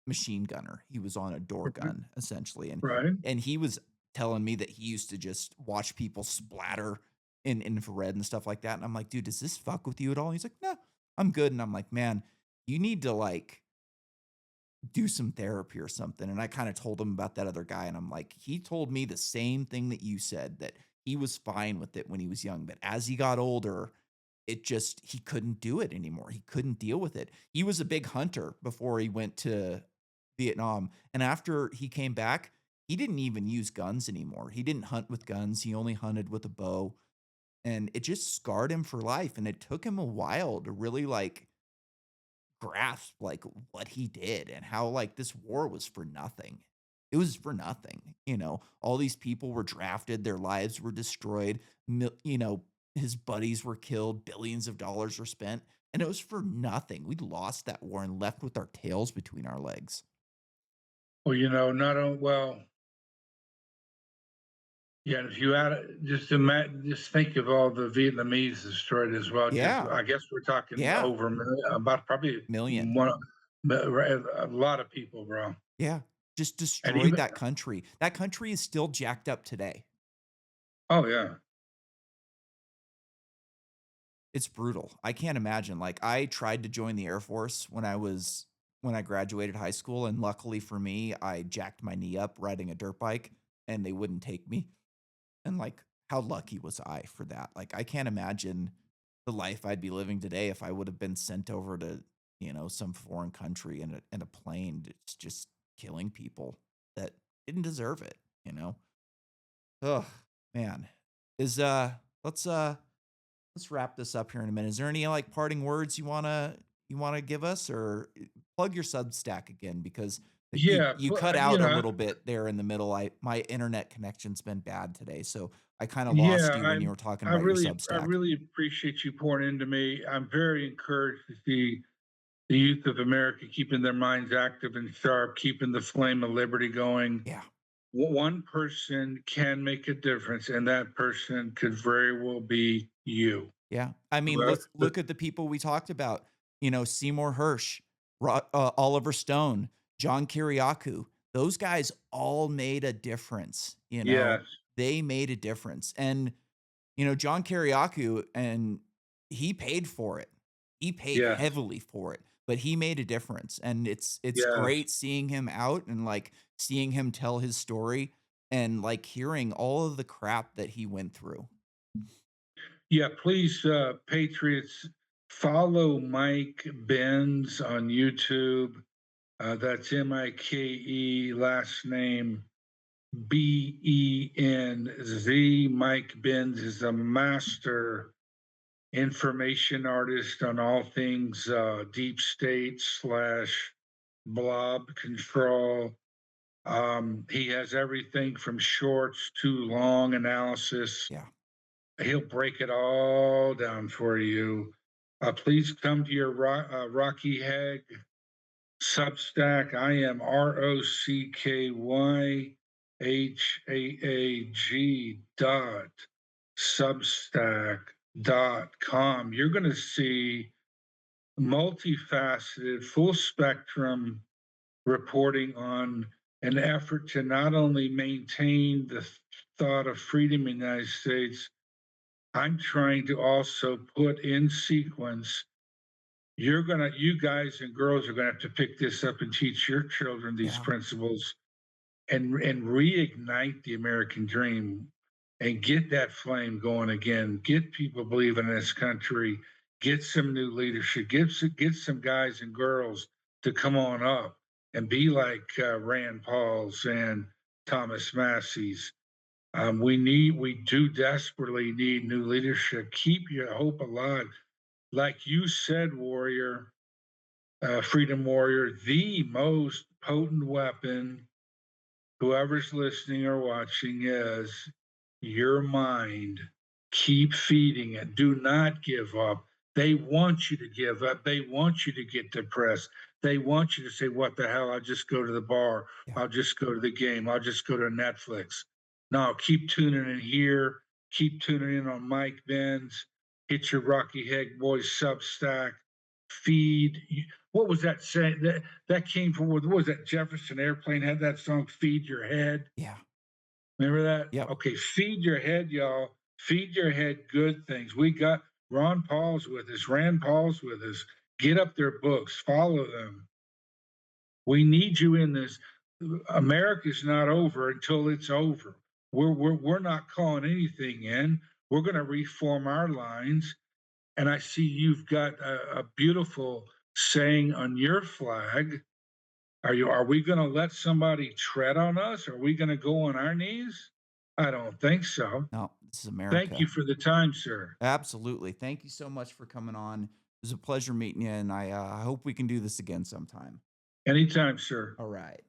machine gunner. He was on a door Right. gun, essentially, and Right. he was telling me that he used to just watch people splatter in infrared and stuff like that, and I'm like, "Dude, does this fuck with you at all?" And he's like, "No, I'm good," and I'm like, "Man, you need to, like, do some therapy or something." And I kinda told him about that other guy, and I'm like, "He told me the same thing that you said, that he was fine with it when he was young, but as he got older, it just he couldn't do it anymore. He couldn't deal with it." He was a big hunter before he went to Vietnam, and after he came back, he didn't even use guns anymore. He didn't hunt with guns, he only hunted with a bow, and it just scarred him for life, and it took him a while to really, like, grasp, like, what he did and how, like, this war was for nothing. It was for nothing, All these people were drafted, their lives were destroyed, his buddies were killed, billions of dollars were spent, and it was for nothing. We lost that war and left with our tails between our legs. Well, not only yeah, if you just think of all the Vietnamese destroyed as well. Just Yeah, I guess we're talking yeah, over about probably million. one a lot of people, bro. Yeah, just And destroyed even that country. That country is still jacked up today. oh yeah. It's brutal. I can't imagine. Like, I tried to join the Air Force when I graduated high school, and luckily for me, I jacked my knee up riding a dirt bike, and they wouldn't take me. And, like, how lucky was I for that? Like, I can't imagine the life I'd be living today if I would have been sent over to, some foreign country in a plane that's just killing people that didn't deserve it, you know? Ugh, man. Is, let's, uh let's wrap this up here in a minute. Is there any like parting words you wanna give us, or plug your Substack again because Yeah, You cut you out a know, little bit there in the middle. I my internet connection's been bad today, so I kinda lost yeah, you when you were talking about your I Substack. really appreciate you pouring into me. I'm very encouraged to see the youth of America keeping their minds active and sharp, keeping the flame of liberty going. Yeah. One person can make a difference, and that person could very well be you. Yeah. I mean, Well, let's look at the people we talked about, Seymour Hersh, Oliver Stone, John Kiriakou. Those guys all made a difference, you know? yes, They made a difference, and, John Kiriakou, and he paid for it. He paid yes, heavily for it, but he made a difference, and it's yes. great seeing him out and, like, seeing him tell his story and, like, hearing all of the crap that he went through. Yeah, please, Patriots, follow Mike Benz on YouTube. That's Mike, last name Benz. Mike Benz is a master information artist on all things deep state slash blob control. He has everything from shorts to long analysis. Yeah. He'll break it all down for you. Please come to your Rocky Haag Substack. I am ROCKYHAAG dot Substack dot com. You're going to see multifaceted, full spectrum reporting on an effort to not only maintain the thought of freedom in the United States, I'm trying to also put in sequence. You guys and girls are gonna have to pick this up and teach your children these Yeah. principles and reignite the American dream and get that flame going again. Get people believing in this country. Get some new leadership. Get some guys and girls to come on up and be like Rand Paul's and Thomas Massey's. We do desperately need new leadership. Keep your hope alive. Like you said, warrior, freedom warrior, the most potent weapon, whoever's listening or watching, is your mind. Keep feeding it. Do not give up. They want you to give up. They want you to get depressed. They want you to say, what the hell? I'll just go to the bar. Yeah. I'll just go to the game. I'll just go to Netflix. No, keep tuning in here. Keep tuning in on Mike Benz. Hit your Rocky Haag Boys Substack. Feed. What was that saying? That came from, what was that? Jefferson Airplane had that song, Feed Your Head. Yeah. Remember that? Yep. Okay, feed your head, y'all. Feed your head good things. We got Ron Paul's with us, Rand Paul's with us. Get up their books, follow them. We need you in this. America's not over until it's over. We're not calling anything in. We're going to reform our lines. And I see you've got a beautiful saying on your flag. Are we going to let somebody tread on us? Are we going to go on our knees? I don't think so. No, this is Thank you America. for the time, sir. Absolutely. Thank you so much for coming on. It was a pleasure meeting you, and I hope we can do this again sometime. Anytime, sir. All right.